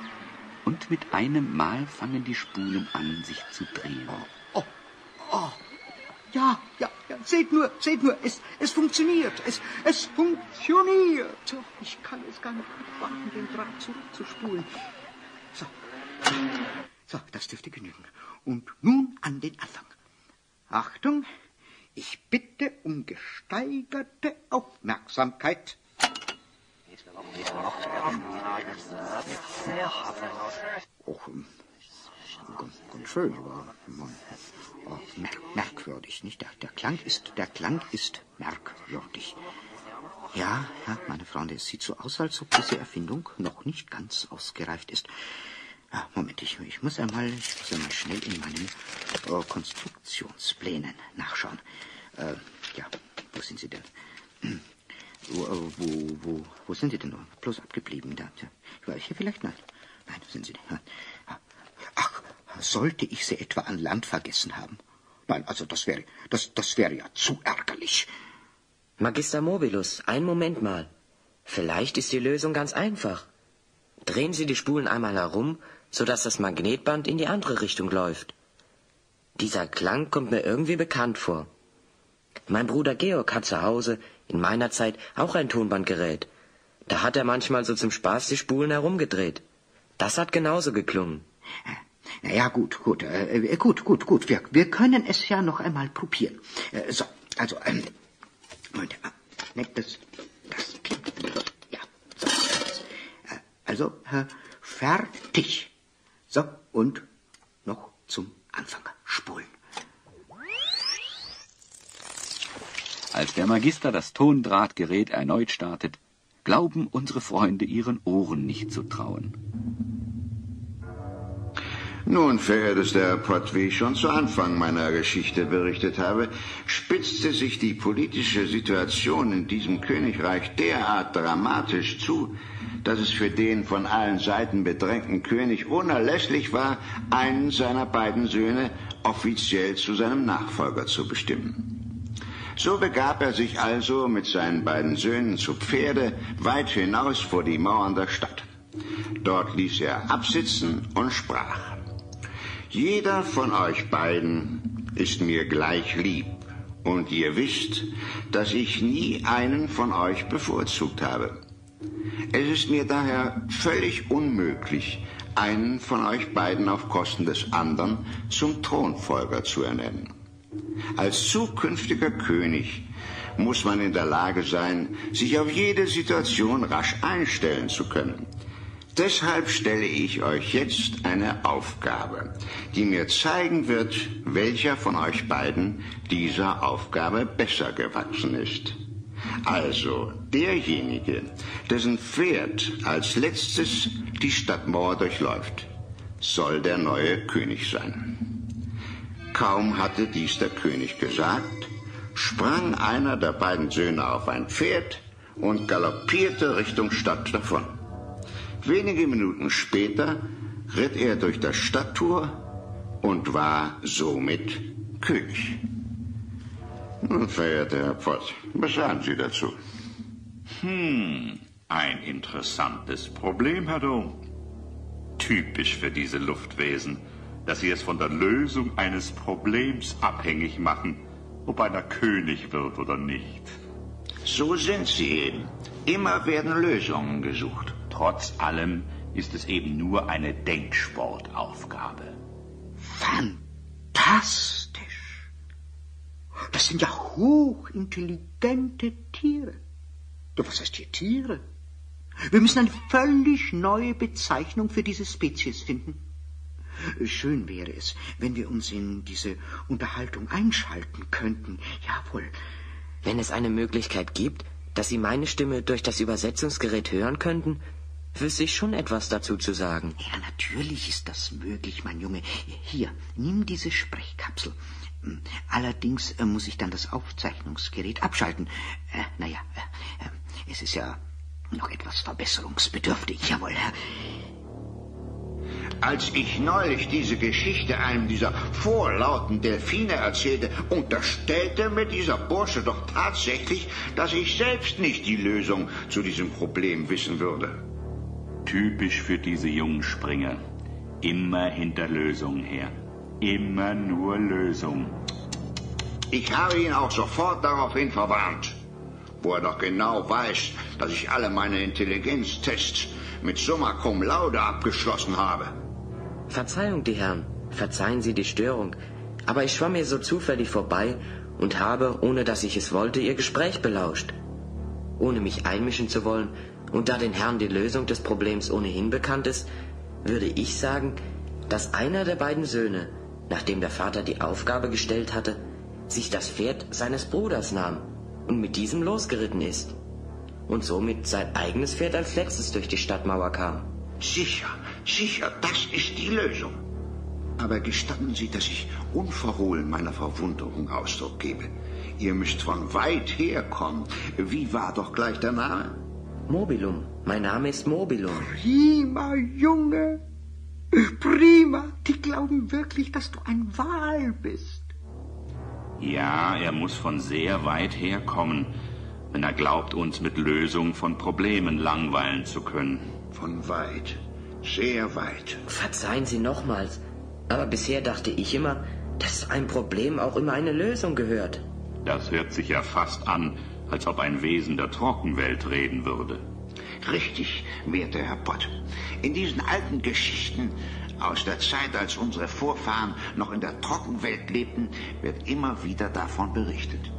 und mit einem Mal fangen die Spulen an, sich zu drehen. Ja, seht nur, es funktioniert, es funktioniert. Ich kann es gar nicht abwarten, den Draht zurückzuspulen. So, das dürfte genügen. Und nun an den Anfang. Achtung, ich bitte um gesteigerte Aufmerksamkeit. Ganz schön, aber merkwürdig, nicht? Der Klang ist merkwürdig. Ja, meine Freunde, es sieht so aus, als ob diese Erfindung noch nicht ganz ausgereift ist. Moment, ich muss einmal schnell in meinen Konstruktionsplänen nachschauen. Wo sind sie denn? Wo sind die denn noch? Bloß abgeblieben da. Hier vielleicht? Nein, sind sie nicht. Ach, sollte ich sie etwa an Land vergessen haben? Nein, also das wäre ja zu ärgerlich. Magister Mobilus, einen Moment mal. Vielleicht ist die Lösung ganz einfach. Drehen Sie die Spulen einmal herum, sodass das Magnetband in die andere Richtung läuft. Dieser Klang kommt mir irgendwie bekannt vor. Mein Bruder Georg hat zu Hause in meiner Zeit auch ein Tonbandgerät. Da hat er manchmal so zum Spaß die Spulen herumgedreht. Das hat genauso geklungen. Naja, gut. Wir können es ja noch einmal probieren. Das klingt. Ja, so. Also, fertig. So, und noch zum Anfang spulen. Als der Magister das Tondrahtgerät erneut startet, glauben unsere Freunde ihren Ohren nicht zu trauen. Nun, verehrtester Herr Pott, wie ich schon zu Anfang meiner Geschichte berichtet habe, spitzte sich die politische Situation in diesem Königreich derart dramatisch zu, dass es für den von allen Seiten bedrängten König unerlässlich war, einen seiner beiden Söhne offiziell zu seinem Nachfolger zu bestimmen. So begab er sich also mit seinen beiden Söhnen zu Pferde weit hinaus vor die Mauern der Stadt. Dort ließ er absitzen und sprach: Jeder von euch beiden ist mir gleich lieb, und ihr wisst, dass ich nie einen von euch bevorzugt habe. Es ist mir daher völlig unmöglich, einen von euch beiden auf Kosten des anderen zum Thronfolger zu ernennen. Als zukünftiger König muss man in der Lage sein, sich auf jede Situation rasch einstellen zu können. Deshalb stelle ich euch jetzt eine Aufgabe, die mir zeigen wird, welcher von euch beiden dieser Aufgabe besser gewachsen ist. Also derjenige, dessen Pferd als letztes die Stadtmauer durchläuft, soll der neue König sein. Kaum hatte dies der König gesagt, sprang einer der beiden Söhne auf ein Pferd und galoppierte Richtung Stadt davon. Wenige Minuten später ritt er durch das Stadttor und war somit König. Nun, verehrter Herr Pott, was sagen Sie dazu? Ein interessantes Problem, Herr Dom. Typisch für diese Luftwesen, dass sie es von der Lösung eines Problems abhängig machen, ob einer König wird oder nicht. So sind sie eben. Immer werden Lösungen gesucht. Trotz allem ist es eben nur eine Denksportaufgabe. Fantastisch. Das sind ja hochintelligente Tiere. Doch was heißt hier Tiere? Wir müssen eine völlig neue Bezeichnung für diese Spezies finden. Schön wäre es, wenn wir uns in diese Unterhaltung einschalten könnten. Jawohl. Wenn es eine Möglichkeit gibt, dass Sie meine Stimme durch das Übersetzungsgerät hören könnten, wüsste ich schon etwas dazu zu sagen. Ja, natürlich ist das möglich, mein Junge. Hier, nimm diese Sprechkapsel. Allerdings muss ich dann das Aufzeichnungsgerät abschalten. Es ist ja noch etwas verbesserungsbedürftig. Jawohl. Als ich neulich diese Geschichte einem dieser vorlauten Delfine erzählte, unterstellte mir dieser Bursche doch tatsächlich, dass ich selbst nicht die Lösung zu diesem Problem wissen würde. Typisch für diese jungen Springer. Immer hinter Lösungen her. Immer nur Lösungen. Ich habe ihn auch sofort daraufhin verwarnt, wo er doch genau weiß, dass ich alle meine Intelligenztests mit Summa Cum Laude abgeschlossen habe. Verzeihung, die Herren, verzeihen Sie die Störung, aber ich schwamm mir so zufällig vorbei und habe, ohne dass ich es wollte, Ihr Gespräch belauscht. Ohne mich einmischen zu wollen und da den Herren die Lösung des Problems ohnehin bekannt ist, würde ich sagen, dass einer der beiden Söhne, nachdem der Vater die Aufgabe gestellt hatte, sich das Pferd seines Bruders nahm und mit diesem losgeritten ist und somit sein eigenes Pferd als letztes durch die Stadtmauer kam. Sicher, das ist die Lösung. Aber gestatten Sie, dass ich unverhohlen meiner Verwunderung Ausdruck gebe. Ihr müsst von weit her kommen. Wie war doch gleich der Name? Mobilum. Mein Name ist Mobilum. Prima, Junge. Prima. Die glauben wirklich, dass du ein Wal bist. Ja, er muss von sehr weit herkommen, wenn er glaubt, uns mit Lösungen von Problemen langweilen zu können. Von weit. Sehr weit. Verzeihen Sie nochmals, aber bisher dachte ich immer, dass ein Problem auch immer eine Lösung gehört. Das hört sich ja fast an, als ob ein Wesen der Trockenwelt reden würde. Richtig, werter Herr Pott. In diesen alten Geschichten aus der Zeit, als unsere Vorfahren noch in der Trockenwelt lebten, wird immer wieder davon berichtet.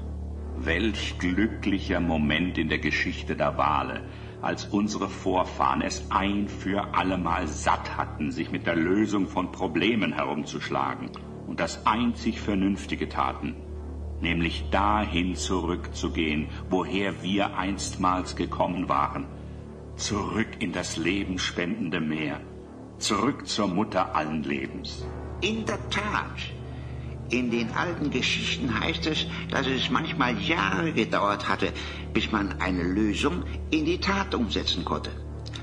Welch glücklicher Moment in der Geschichte der Wale, als unsere Vorfahren es ein für allemal satt hatten, sich mit der Lösung von Problemen herumzuschlagen und das einzig Vernünftige taten, nämlich dahin zurückzugehen, woher wir einstmals gekommen waren, zurück in das lebenspendende Meer, zurück zur Mutter allen Lebens. In der Tat. In den alten Geschichten heißt es, dass es manchmal Jahre gedauert hatte, bis man eine Lösung in die Tat umsetzen konnte.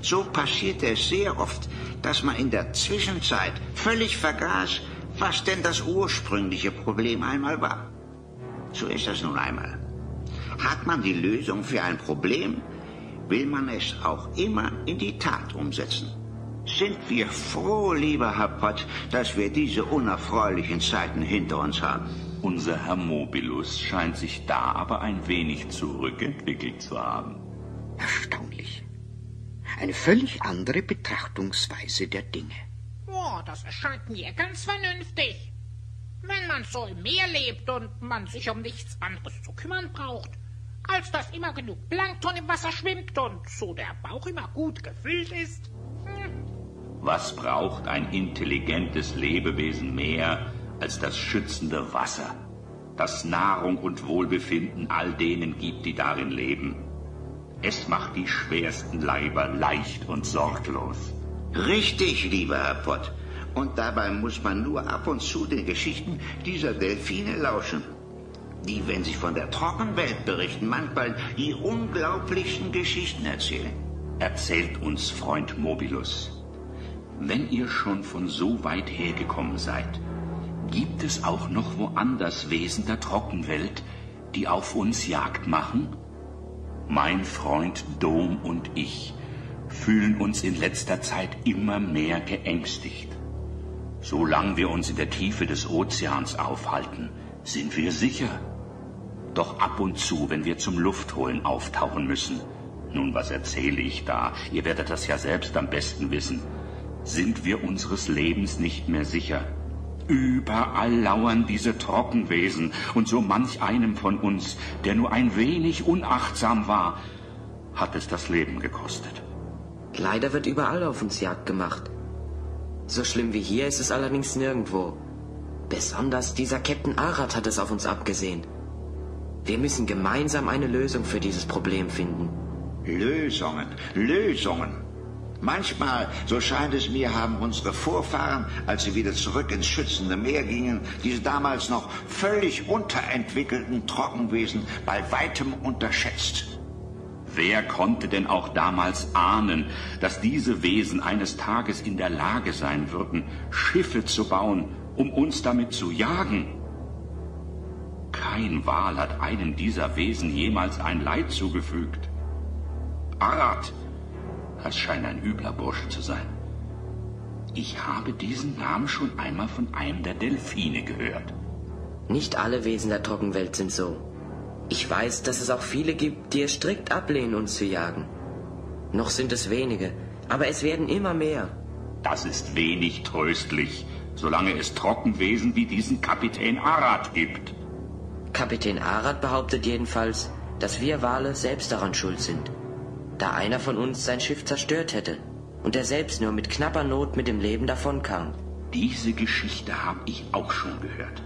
So passierte es sehr oft, dass man in der Zwischenzeit völlig vergaß, was denn das ursprüngliche Problem einmal war. So ist das nun einmal. Hat man die Lösung für ein Problem, will man es auch immer in die Tat umsetzen. Sind wir froh, lieber Herr Pott, dass wir diese unerfreulichen Zeiten hinter uns haben. Unser Herr Mobilus scheint sich da aber ein wenig zurückentwickelt zu haben. Erstaunlich. Eine völlig andere Betrachtungsweise der Dinge. Oh, das erscheint mir ganz vernünftig. Wenn man so im Meer lebt und man sich um nichts anderes zu kümmern braucht, als dass immer genug Plankton im Wasser schwimmt und so der Bauch immer gut gefüllt ist. Was braucht ein intelligentes Lebewesen mehr als das schützende Wasser, das Nahrung und Wohlbefinden all denen gibt, die darin leben? Es macht die schwersten Leiber leicht und sorglos. Richtig, lieber Herr Pott. Und dabei muss man nur ab und zu den Geschichten dieser Delfine lauschen, die, wenn sie von der Trockenwelt berichten, manchmal die unglaublichsten Geschichten erzählen. Erzählt uns, Freund Mobilus. wenn ihr schon von so weit hergekommen seid, gibt es auch noch woanders Wesen der Trockenwelt, die auf uns Jagd machen? Mein Freund Dom und ich fühlen uns in letzter Zeit immer mehr geängstigt. Solange wir uns in der Tiefe des Ozeans aufhalten, sind wir sicher. Doch ab und zu, wenn wir zum Luftholen auftauchen müssen, nun, was erzähle ich da? Ihr werdet das ja selbst am besten wissen. Sind wir unseres Lebens nicht mehr sicher? Überall lauern diese Trockenwesen, und so manch einem von uns, der nur ein wenig unachtsam war, hat es das Leben gekostet. Leider wird überall auf uns Jagd gemacht. So schlimm wie hier ist es allerdings nirgendwo. Besonders dieser Captain Arad hat es auf uns abgesehen. Wir müssen gemeinsam eine Lösung für dieses Problem finden. Lösungen, Lösungen. Manchmal, so scheint es mir, haben unsere Vorfahren, als sie wieder zurück ins schützende Meer gingen, diese damals noch völlig unterentwickelten Trockenwesen bei weitem unterschätzt. Wer konnte denn auch damals ahnen, dass diese Wesen eines Tages in der Lage sein würden, Schiffe zu bauen, um uns damit zu jagen? Kein Wal hat einem dieser Wesen jemals ein Leid zugefügt. Arad, das scheint ein übler Bursche zu sein. Ich habe diesen Namen schon einmal von einem der Delfine gehört. Nicht alle Wesen der Trockenwelt sind so. Ich weiß, dass es auch viele gibt, die es strikt ablehnen, uns zu jagen. Noch sind es wenige, aber es werden immer mehr. Das ist wenig tröstlich, solange es Trockenwesen wie diesen Kapitän Arad gibt. Kapitän Arad behauptet jedenfalls, dass wir Wale selbst daran schuld sind, da einer von uns sein Schiff zerstört hätte und er selbst nur mit knapper Not mit dem Leben davonkam. Diese Geschichte habe ich auch schon gehört.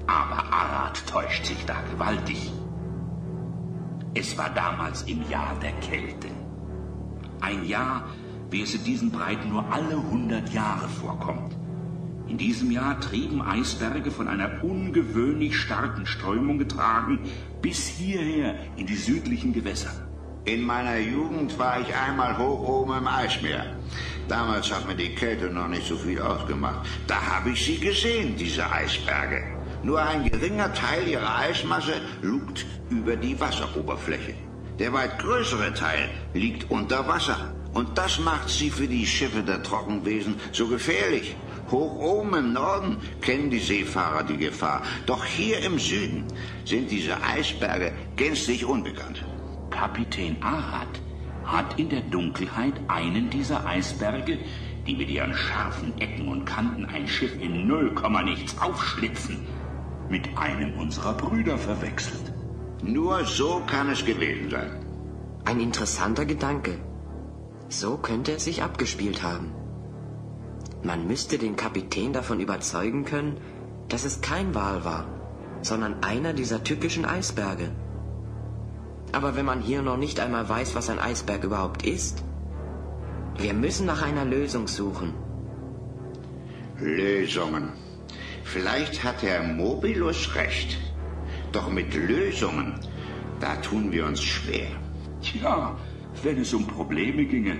Aber Arad täuscht sich da gewaltig. Es war damals im Jahr der Kälte. Ein Jahr, wie es in diesen Breiten nur alle 100 Jahre vorkommt. In diesem Jahr trieben Eisberge von einer ungewöhnlich starken Strömung getragen bis hierher in die südlichen Gewässer. In meiner Jugend war ich einmal hoch oben im Eismeer. Damals hat mir die Kälte noch nicht so viel ausgemacht. Da habe ich sie gesehen, diese Eisberge. Nur ein geringer Teil ihrer Eismasse lugt über die Wasseroberfläche. Der weit größere Teil liegt unter Wasser. Und das macht sie für die Schiffe der Trockenwesen so gefährlich. Hoch oben im Norden kennen die Seefahrer die Gefahr. Doch hier im Süden sind diese Eisberge gänzlich unbekannt. Kapitän Arad hat in der Dunkelheit einen dieser Eisberge, die mit ihren scharfen Ecken und Kanten ein Schiff in 0, nichts aufschlitzen, mit einem unserer Brüder verwechselt. Nur so kann es gewesen sein. Ein interessanter Gedanke. So könnte es sich abgespielt haben. Man müsste den Kapitän davon überzeugen können, dass es kein Wal war, sondern einer dieser tückischen Eisberge. Aber wenn man hier noch nicht einmal weiß, was ein Eisberg überhaupt ist, wir müssen nach einer Lösung suchen. Lösungen. Vielleicht hat Herr Mobilus recht. Doch mit Lösungen, da tun wir uns schwer. Tja, wenn es um Probleme ginge,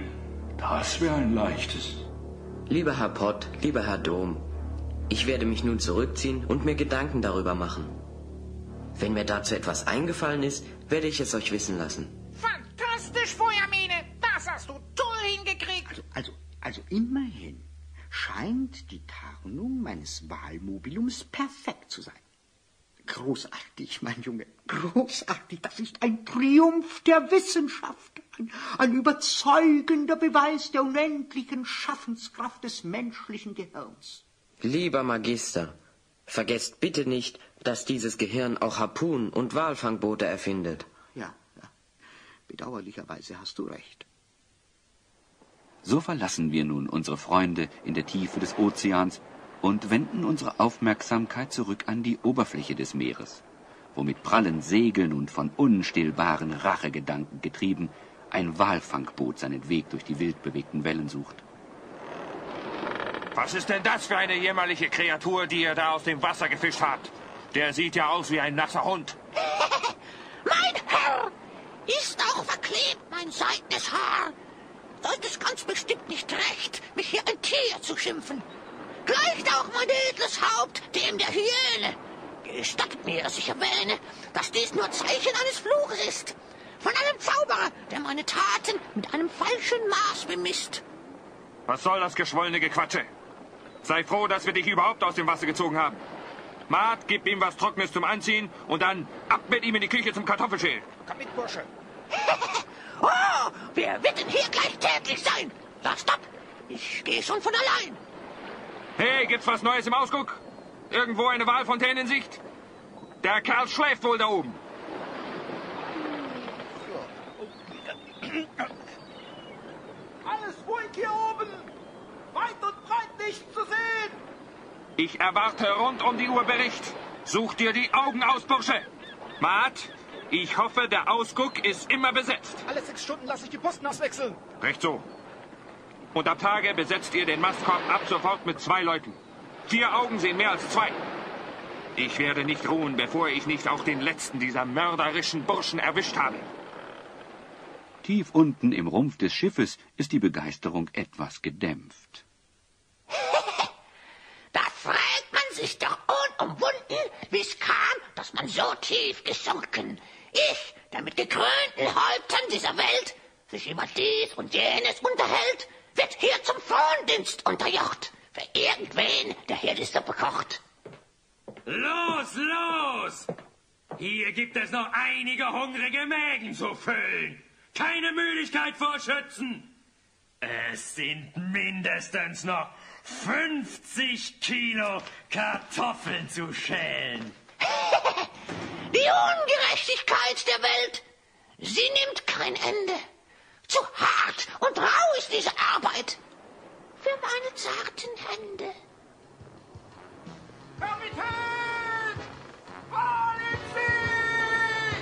das wäre ein leichtes. Lieber Herr Pott, lieber Herr Dom, ich werde mich nun zurückziehen und mir Gedanken darüber machen. Wenn mir dazu etwas eingefallen ist, werde ich es euch wissen lassen. Fantastisch, Feuermine! Das hast du toll hingekriegt! Also immerhin scheint die Tarnung meines Wahlmobilums perfekt zu sein. Großartig, mein Junge, großartig. Das ist ein Triumph der Wissenschaft. Ein überzeugender Beweis der unendlichen Schaffenskraft des menschlichen Gehirns. Lieber Magister, vergesst bitte nicht, dass dieses Gehirn auch Harpunen und Walfangboote erfindet. Ja. Bedauerlicherweise hast du recht. So verlassen wir nun unsere Freunde in der Tiefe des Ozeans und wenden unsere Aufmerksamkeit zurück an die Oberfläche des Meeres, wo mit prallen Segeln und von unstillbaren Rachegedanken getrieben ein Walfangboot seinen Weg durch die wild bewegten Wellen sucht. Was ist denn das für eine jämmerliche Kreatur, die ihr da aus dem Wasser gefischt habt? Der sieht ja aus wie ein nasser Hund. Mein Herr ist auch verklebt, mein seidenes Haar. Sollte es ganz hat's bestimmt nicht recht, mich hier ein Tier zu schimpfen. Gleicht auch mein edles Haupt dem der Hyäne. Gestattet mir, dass ich erwähne, dass dies nur Zeichen eines Fluches ist. Von einem Zauberer, der meine Taten mit einem falschen Maß bemisst. Was soll das geschwollene Gequatsche? Sei froh, dass wir dich überhaupt aus dem Wasser gezogen haben. Mart, gib ihm was Trockenes zum Anziehen und dann ab mit ihm in die Küche zum Kartoffelschälen. Komm mit, Bursche. Oh, wer wird denn hier gleich tätlich sein? Sag stopp, ich gehe schon von allein. Hey, gibt's was Neues im Ausguck? Irgendwo eine Walfontäne in Sicht? Der Kerl schläft wohl da oben. Alles ruhig hier oben! Weit und breit nicht zu sehen! Ich erwarte rund um die Uhr Bericht. Such dir die Augen aus, Bursche. Mart, ich hoffe, der Ausguck ist immer besetzt. Alle 6 Stunden lasse ich die Posten auswechseln. Recht so. Und ab Tage besetzt ihr den Mastkorb ab sofort mit 2 Leuten. 4 Augen sehen mehr als 2. Ich werde nicht ruhen, bevor ich nicht auch den letzten dieser mörderischen Burschen erwischt habe. Tief unten im Rumpf des Schiffes ist die Begeisterung etwas gedämpft. Da fragt man sich doch unumwunden, wie es kam, dass man so tief gesunken. Ich, der mit gekrönten Häuptern dieser Welt sich über dies und jenes unterhält, wird hier zum Frondienst unterjocht. Für irgendwen, der hier die Suppe kocht. Los, los! Hier gibt es noch einige hungrige Mägen zu füllen. Keine Müdigkeit vor Schützen. Es sind mindestens noch 50 Kilo Kartoffeln zu schälen. Die Ungerechtigkeit der Welt, sie nimmt kein Ende. Zu hart und rau ist diese Arbeit für meine zarten Hände. Kapitän! Fallen Sie!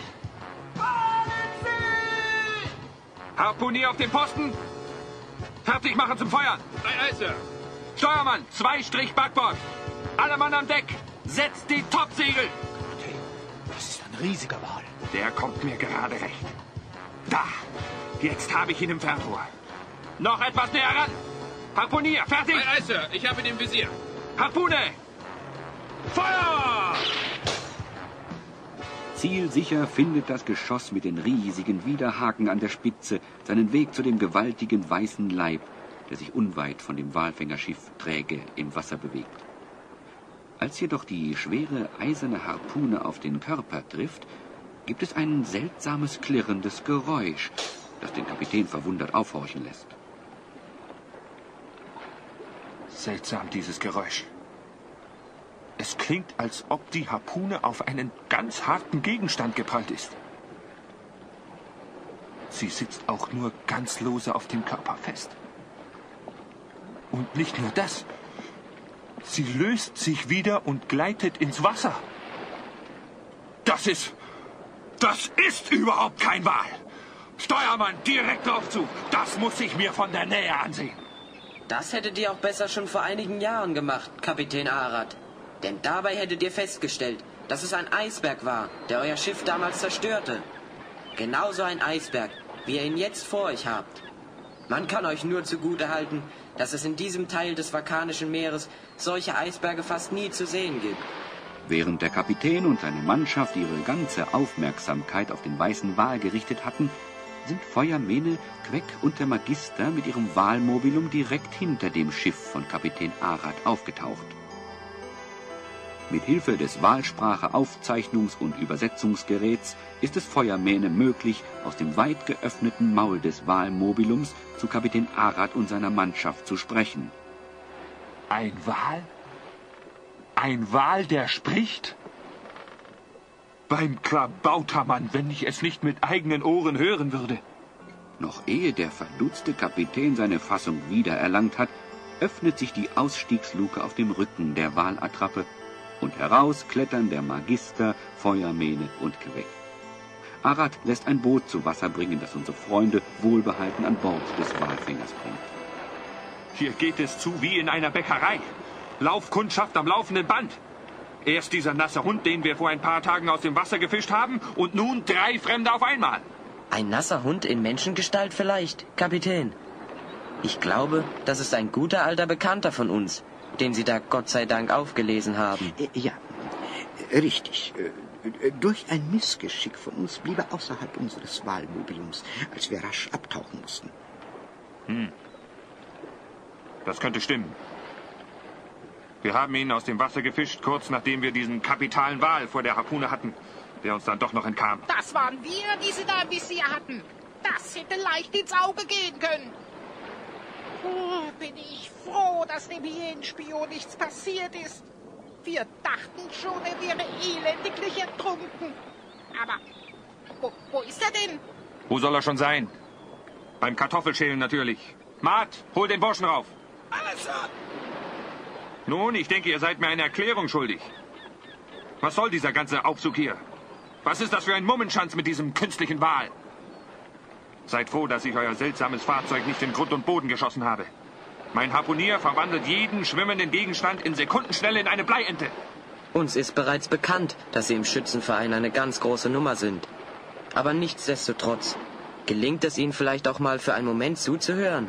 Fallen Sie! Harpunier auf den Posten. Fertig machen zum Feuern. Ei, Sir. Steuermann, 2 Strich Backbord. Alle Mann am Deck. Setzt die Topsegel. Das ist ein riesiger Wal. Der kommt mir gerade recht. Da. Jetzt habe ich ihn im Fernrohr. Noch etwas näher ran. Harpunier, fertig. Ei, Sir. Ich habe ihn im Visier. Harpune. Feuer! Zielsicher findet das Geschoss mit den riesigen Widerhaken an der Spitze seinen Weg zu dem gewaltigen weißen Leib, der sich unweit von dem Walfängerschiff träge im Wasser bewegt. Als jedoch die schwere eiserne Harpune auf den Körper trifft, gibt es ein seltsames klirrendes Geräusch, das den Kapitän verwundert aufhorchen lässt. Seltsam, dieses Geräusch. Es klingt, als ob die Harpune auf einen ganz harten Gegenstand geprallt ist. Sie sitzt auch nur ganz lose auf dem Körper fest. Und nicht nur das. Sie löst sich wieder und gleitet ins Wasser. Das ist überhaupt kein Wal. Steuermann, direkt drauf zu. Das muss ich mir von der Nähe ansehen. Das hättet ihr auch besser schon vor einigen Jahren gemacht, Kapitän Arad. Denn dabei hättet ihr festgestellt, dass es ein Eisberg war, der euer Schiff damals zerstörte. Genauso ein Eisberg, wie ihr ihn jetzt vor euch habt. Man kann euch nur zugutehalten, dass es in diesem Teil des Vakanischen Meeres solche Eisberge fast nie zu sehen gibt. Während der Kapitän und seine Mannschaft ihre ganze Aufmerksamkeit auf den weißen Wal gerichtet hatten, sind Feuermene, Queck und der Magister mit ihrem Walmobilum direkt hinter dem Schiff von Kapitän Arad aufgetaucht. Mit Hilfe des Walsprache-Aufzeichnungs- und Übersetzungsgeräts ist es Feuermähne möglich, aus dem weit geöffneten Maul des Walmobilums zu Kapitän Arad und seiner Mannschaft zu sprechen. Ein Wal? Ein Wal, der spricht? Beim Klabautermann, wenn ich es nicht mit eigenen Ohren hören würde. Noch ehe der verdutzte Kapitän seine Fassung wiedererlangt hat, öffnet sich die Ausstiegsluke auf dem Rücken der Walattrappe und heraus klettern der Magister, Feuermähne und Queck. Arad lässt ein Boot zu Wasser bringen, das unsere Freunde wohlbehalten an Bord des Walfängers bringt. Hier geht es zu wie in einer Bäckerei. Laufkundschaft am laufenden Band. Erst dieser nasse Hund, den wir vor ein paar Tagen aus dem Wasser gefischt haben, und nun 3 Fremde auf einmal. Ein nasser Hund in Menschengestalt vielleicht, Kapitän? Ich glaube, das ist ein guter alter Bekannter von uns, den Sie da Gott sei Dank aufgelesen haben. Ja, richtig. Durch ein Missgeschick von uns blieb er außerhalb unseres Wahlmobiliums, als wir rasch abtauchen mussten. Das könnte stimmen. Wir haben ihn aus dem Wasser gefischt, kurz nachdem wir diesen kapitalen Wal vor der Harpune hatten, der uns dann doch noch entkam. Das waren wir, die Sie da im Visier hatten. Das hätte leicht ins Auge gehen können. Oh, bin ich froh, dass dem Hyänenspion nichts passiert ist. Wir dachten schon, er wäre elendiglich ertrunken. Aber wo ist er denn? Wo soll er schon sein? Beim Kartoffelschälen natürlich. Mart, hol den Burschen rauf. Alles ab! Nun, ich denke, ihr seid mir eine Erklärung schuldig. Was soll dieser ganze Aufzug hier? Was ist das für ein Mummenschanz mit diesem künstlichen Wal? Seid froh, dass ich euer seltsames Fahrzeug nicht in Grund und Boden geschossen habe. Mein Harpunier verwandelt jeden schwimmenden Gegenstand in Sekundenschnelle in eine Bleiente. Uns ist bereits bekannt, dass Sie im Schützenverein eine ganz große Nummer sind. Aber nichtsdestotrotz gelingt es Ihnen vielleicht auch mal für einen Moment zuzuhören.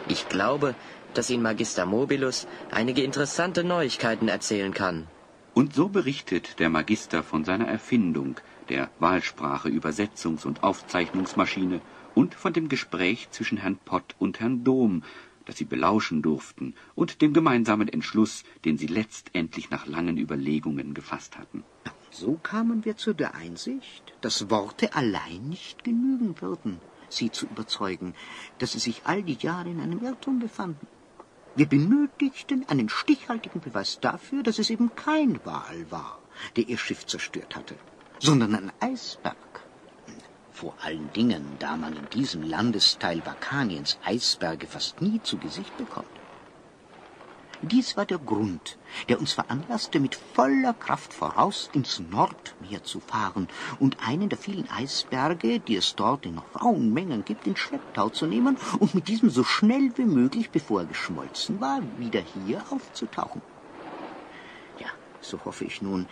Ich glaube, dass Ihnen Magister Mobilus einige interessante Neuigkeiten erzählen kann. Und so berichtet der Magister von seiner Erfindung, der Wahlsprache, Übersetzungs- und Aufzeichnungsmaschine und von dem Gespräch zwischen Herrn Pott und Herrn Dohm, das sie belauschen durften, und dem gemeinsamen Entschluss, den sie letztendlich nach langen Überlegungen gefasst hatten. So kamen wir zu der Einsicht, dass Worte allein nicht genügen würden, sie zu überzeugen, dass sie sich all die Jahre in einem Irrtum befanden. Wir benötigten einen stichhaltigen Beweis dafür, dass es eben kein Wal war, der ihr Schiff zerstört hatte, sondern ein Eisberg. Vor allen Dingen, da man in diesem Landesteil Vakaniens Eisberge fast nie zu Gesicht bekommt. Dies war der Grund, der uns veranlasste, mit voller Kraft voraus ins Nordmeer zu fahren und einen der vielen Eisberge, die es dort in rauen Mengen gibt, in Schlepptau zu nehmen und mit diesem so schnell wie möglich, bevor er geschmolzen war, wieder hier aufzutauchen. Ja, so hoffe ich nun,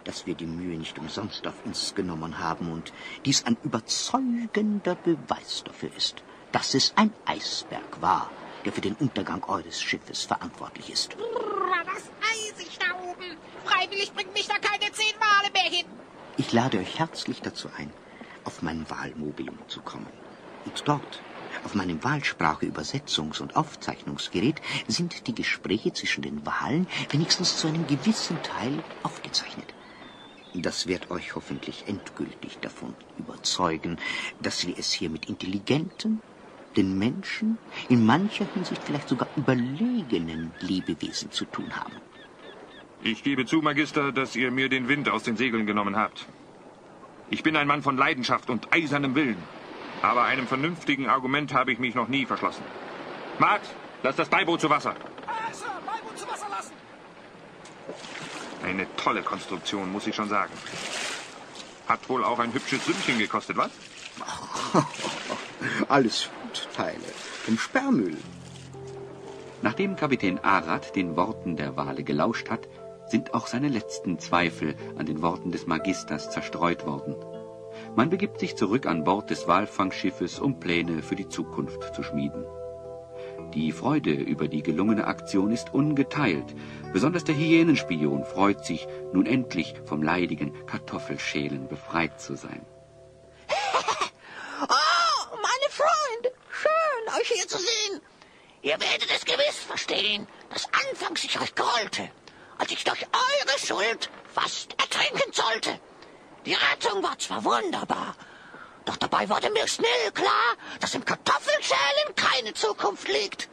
dass wir die Mühe nicht umsonst auf uns genommen haben und dies ein überzeugender Beweis dafür ist, dass es ein Eisberg war, der für den Untergang eures Schiffes verantwortlich ist. Was eisig da oben. Freiwillig bringt mich da keine 10 Wale mehr hin. Ich lade euch herzlich dazu ein, auf mein Wahlmobilium zu kommen. Und dort, auf meinem Wahlsprache-Übersetzungs- und Aufzeichnungsgerät, sind die Gespräche zwischen den Walen wenigstens zu einem gewissen Teil aufgezeichnet. Das wird euch hoffentlich endgültig davon überzeugen, dass wir es hier mit intelligenten, den Menschen in mancher Hinsicht vielleicht sogar überlegenen Lebewesen zu tun haben. Ich gebe zu, Magister, dass ihr mir den Wind aus den Segeln genommen habt. Ich bin ein Mann von Leidenschaft und eisernem Willen. Aber einem vernünftigen Argument habe ich mich noch nie verschlossen. Mart, lass das Beiboot zu Wasser. Sir, Beiboot zu Wasser lassen! Eine tolle Konstruktion, muss ich schon sagen. Hat wohl auch ein hübsches Sümmchen gekostet, was? Alles Teile vom Sperrmüll. Nachdem Kapitän Arad den Worten der Wale gelauscht hat, sind auch seine letzten Zweifel an den Worten des Magisters zerstreut worden. Man begibt sich zurück an Bord des Walfangschiffes, um Pläne für die Zukunft zu schmieden. Die Freude über die gelungene Aktion ist ungeteilt. Besonders der Hyänenspion freut sich, nun endlich vom leidigen Kartoffelschälen befreit zu sein. Oh, meine Freunde, schön, euch hier zu sehen. Ihr werdet es gewiss verstehen, dass anfangs ich euch grollte, als ich durch eure Schuld fast ertrinken sollte. Die Rettung war zwar wunderbar, doch dabei wurde mir schnell klar, dass im Kartoffelschälen keine Zukunft liegt.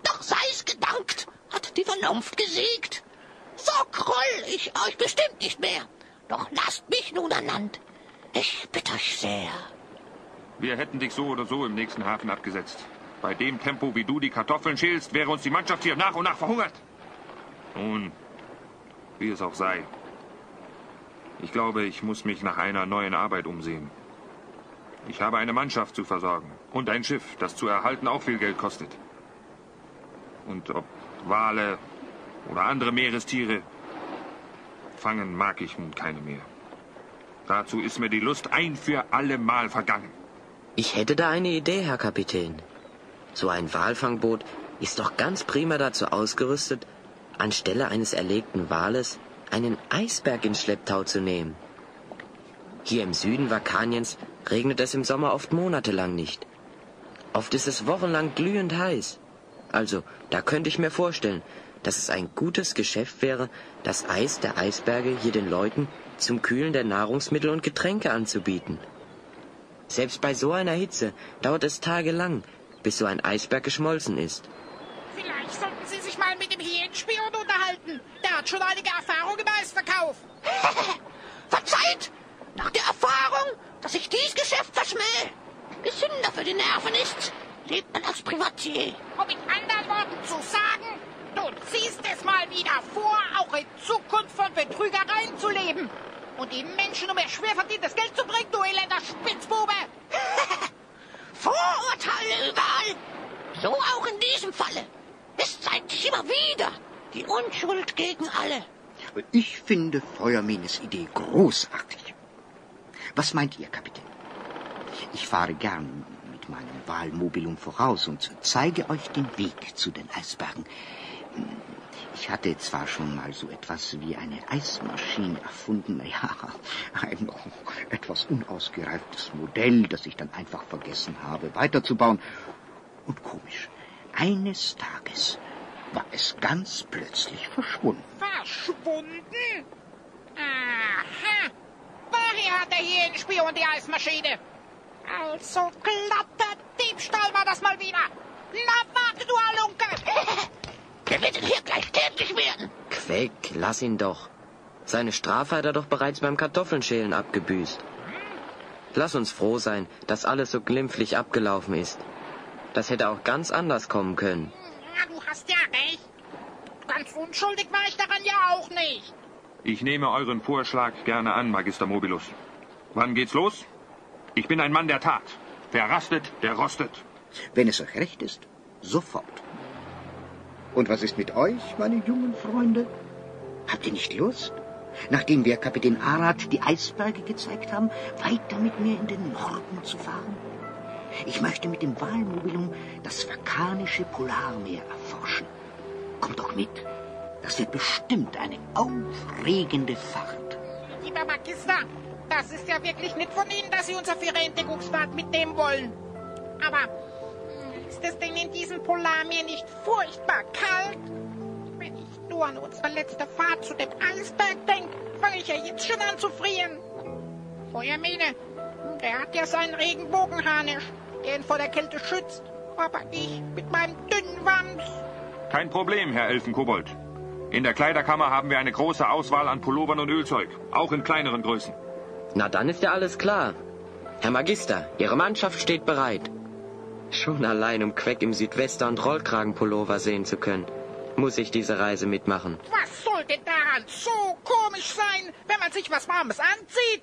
Doch sei's gedankt, hat die Vernunft gesiegt. So groll ich euch bestimmt nicht mehr, doch lasst mich nun an Land. Ich bitte euch sehr. Wir hätten dich so oder so im nächsten Hafen abgesetzt. Bei dem Tempo, wie du die Kartoffeln schälst, wäre uns die Mannschaft hier nach und nach verhungert. Nun, wie es auch sei. Ich glaube, ich muss mich nach einer neuen Arbeit umsehen. Ich habe eine Mannschaft zu versorgen und ein Schiff, das zu erhalten auch viel Geld kostet. Und ob Wale oder andere Meerestiere, fangen mag ich nun keine mehr. Dazu ist mir die Lust ein für alle Mal vergangen. Ich hätte da eine Idee, Herr Kapitän. So ein Walfangboot ist doch ganz prima dazu ausgerüstet, anstelle eines erlegten Wales einen Eisberg ins Schlepptau zu nehmen. Hier im Süden Vakaniens regnet es im Sommer oft monatelang nicht. Oft ist es wochenlang glühend heiß. Also, da könnte ich mir vorstellen, dass es ein gutes Geschäft wäre, das Eis der Eisberge hier den Leuten zum Kühlen der Nahrungsmittel und Getränke anzubieten. Selbst bei so einer Hitze dauert es tagelang, bis so ein Eisberg geschmolzen ist. Vielleicht sollten Sie sich mal mit dem Hyänenspion unterhalten. Der hat schon einige Erfahrung im Eisverkauf. Verzeiht! Nach der Erfahrung, dass ich dies Geschäft verschmähe, gesünder für die Nerven ist, lebt man als Privatier. Um mit anderen Worten zu sagen, du ziehst es mal wieder vor, auch in Zukunft von Betrügereien zu leben. Und die Menschen um ihr schwer verdientes Geld zu bringen, du elender Spitzbube! Vorurteile überall. So auch in diesem Falle. Es zeigt sich immer wieder die Unschuld gegen alle. Ich finde Feuermenes Idee großartig. Was meint ihr, Kapitän? Ich fahre gern mit meinem Walmobilum voraus und zeige euch den Weg zu den Eisbergen. Ich hatte zwar schon mal so etwas wie eine Eismaschine erfunden, ja, ein etwas unausgereiftes Modell, das ich dann einfach vergessen habe weiterzubauen. Und komisch, eines Tages war es ganz plötzlich verschwunden. Verschwunden? Aha. Daher hat der Hyänenspion die Eismaschine. Also glatter Diebstahl war das mal wieder. Na warte, du Halunke! Der wird hier gleich tätlich werden. Queck, lass ihn doch. Seine Strafe hat er doch bereits beim Kartoffelschälen abgebüßt. Lass uns froh sein, dass alles so glimpflich abgelaufen ist. Das hätte auch ganz anders kommen können. Ja, du hast ja recht. Ganz unschuldig war ich daran ja auch nicht. Ich nehme euren Vorschlag gerne an, Magister Mobilus. Wann geht's los? Ich bin ein Mann der Tat. Wer rastet, der rostet. Wenn es euch recht ist, sofort. Und was ist mit euch, meine jungen Freunde? Habt ihr nicht Lust, nachdem wir Kapitän Arad die Eisberge gezeigt haben, weiter mit mir in den Norden zu fahren? Ich möchte mit dem Walmobilum das vakanische Polarmeer erforschen. Kommt doch mit. Das wird bestimmt eine aufregende Fahrt. Lieber Magister, das ist ja wirklich nett von Ihnen, dass Sie uns auf Ihre Entdeckungsfahrt mitnehmen wollen. Aber ist es denn in diesem Polarmeer nicht furchtbar kalt? Wenn ich nur an unsere letzte Fahrt zu dem Eisberg denke, fange ich ja jetzt schon an zu frieren. Feuermene, der hat ja seinen Regenbogenharnisch, der ihn vor der Kälte schützt. Aber ich mit meinem dünnen Wams. Kein Problem, Herr Elfenkobold. In der Kleiderkammer haben wir eine große Auswahl an Pullovern und Ölzeug, auch in kleineren Größen. Na, dann ist ja alles klar. Herr Magister, Ihre Mannschaft steht bereit. Schon allein, um Queck im Südwester- und Rollkragenpullover sehen zu können, muss ich diese Reise mitmachen. Was soll denn daran so komisch sein, wenn man sich was Warmes anzieht?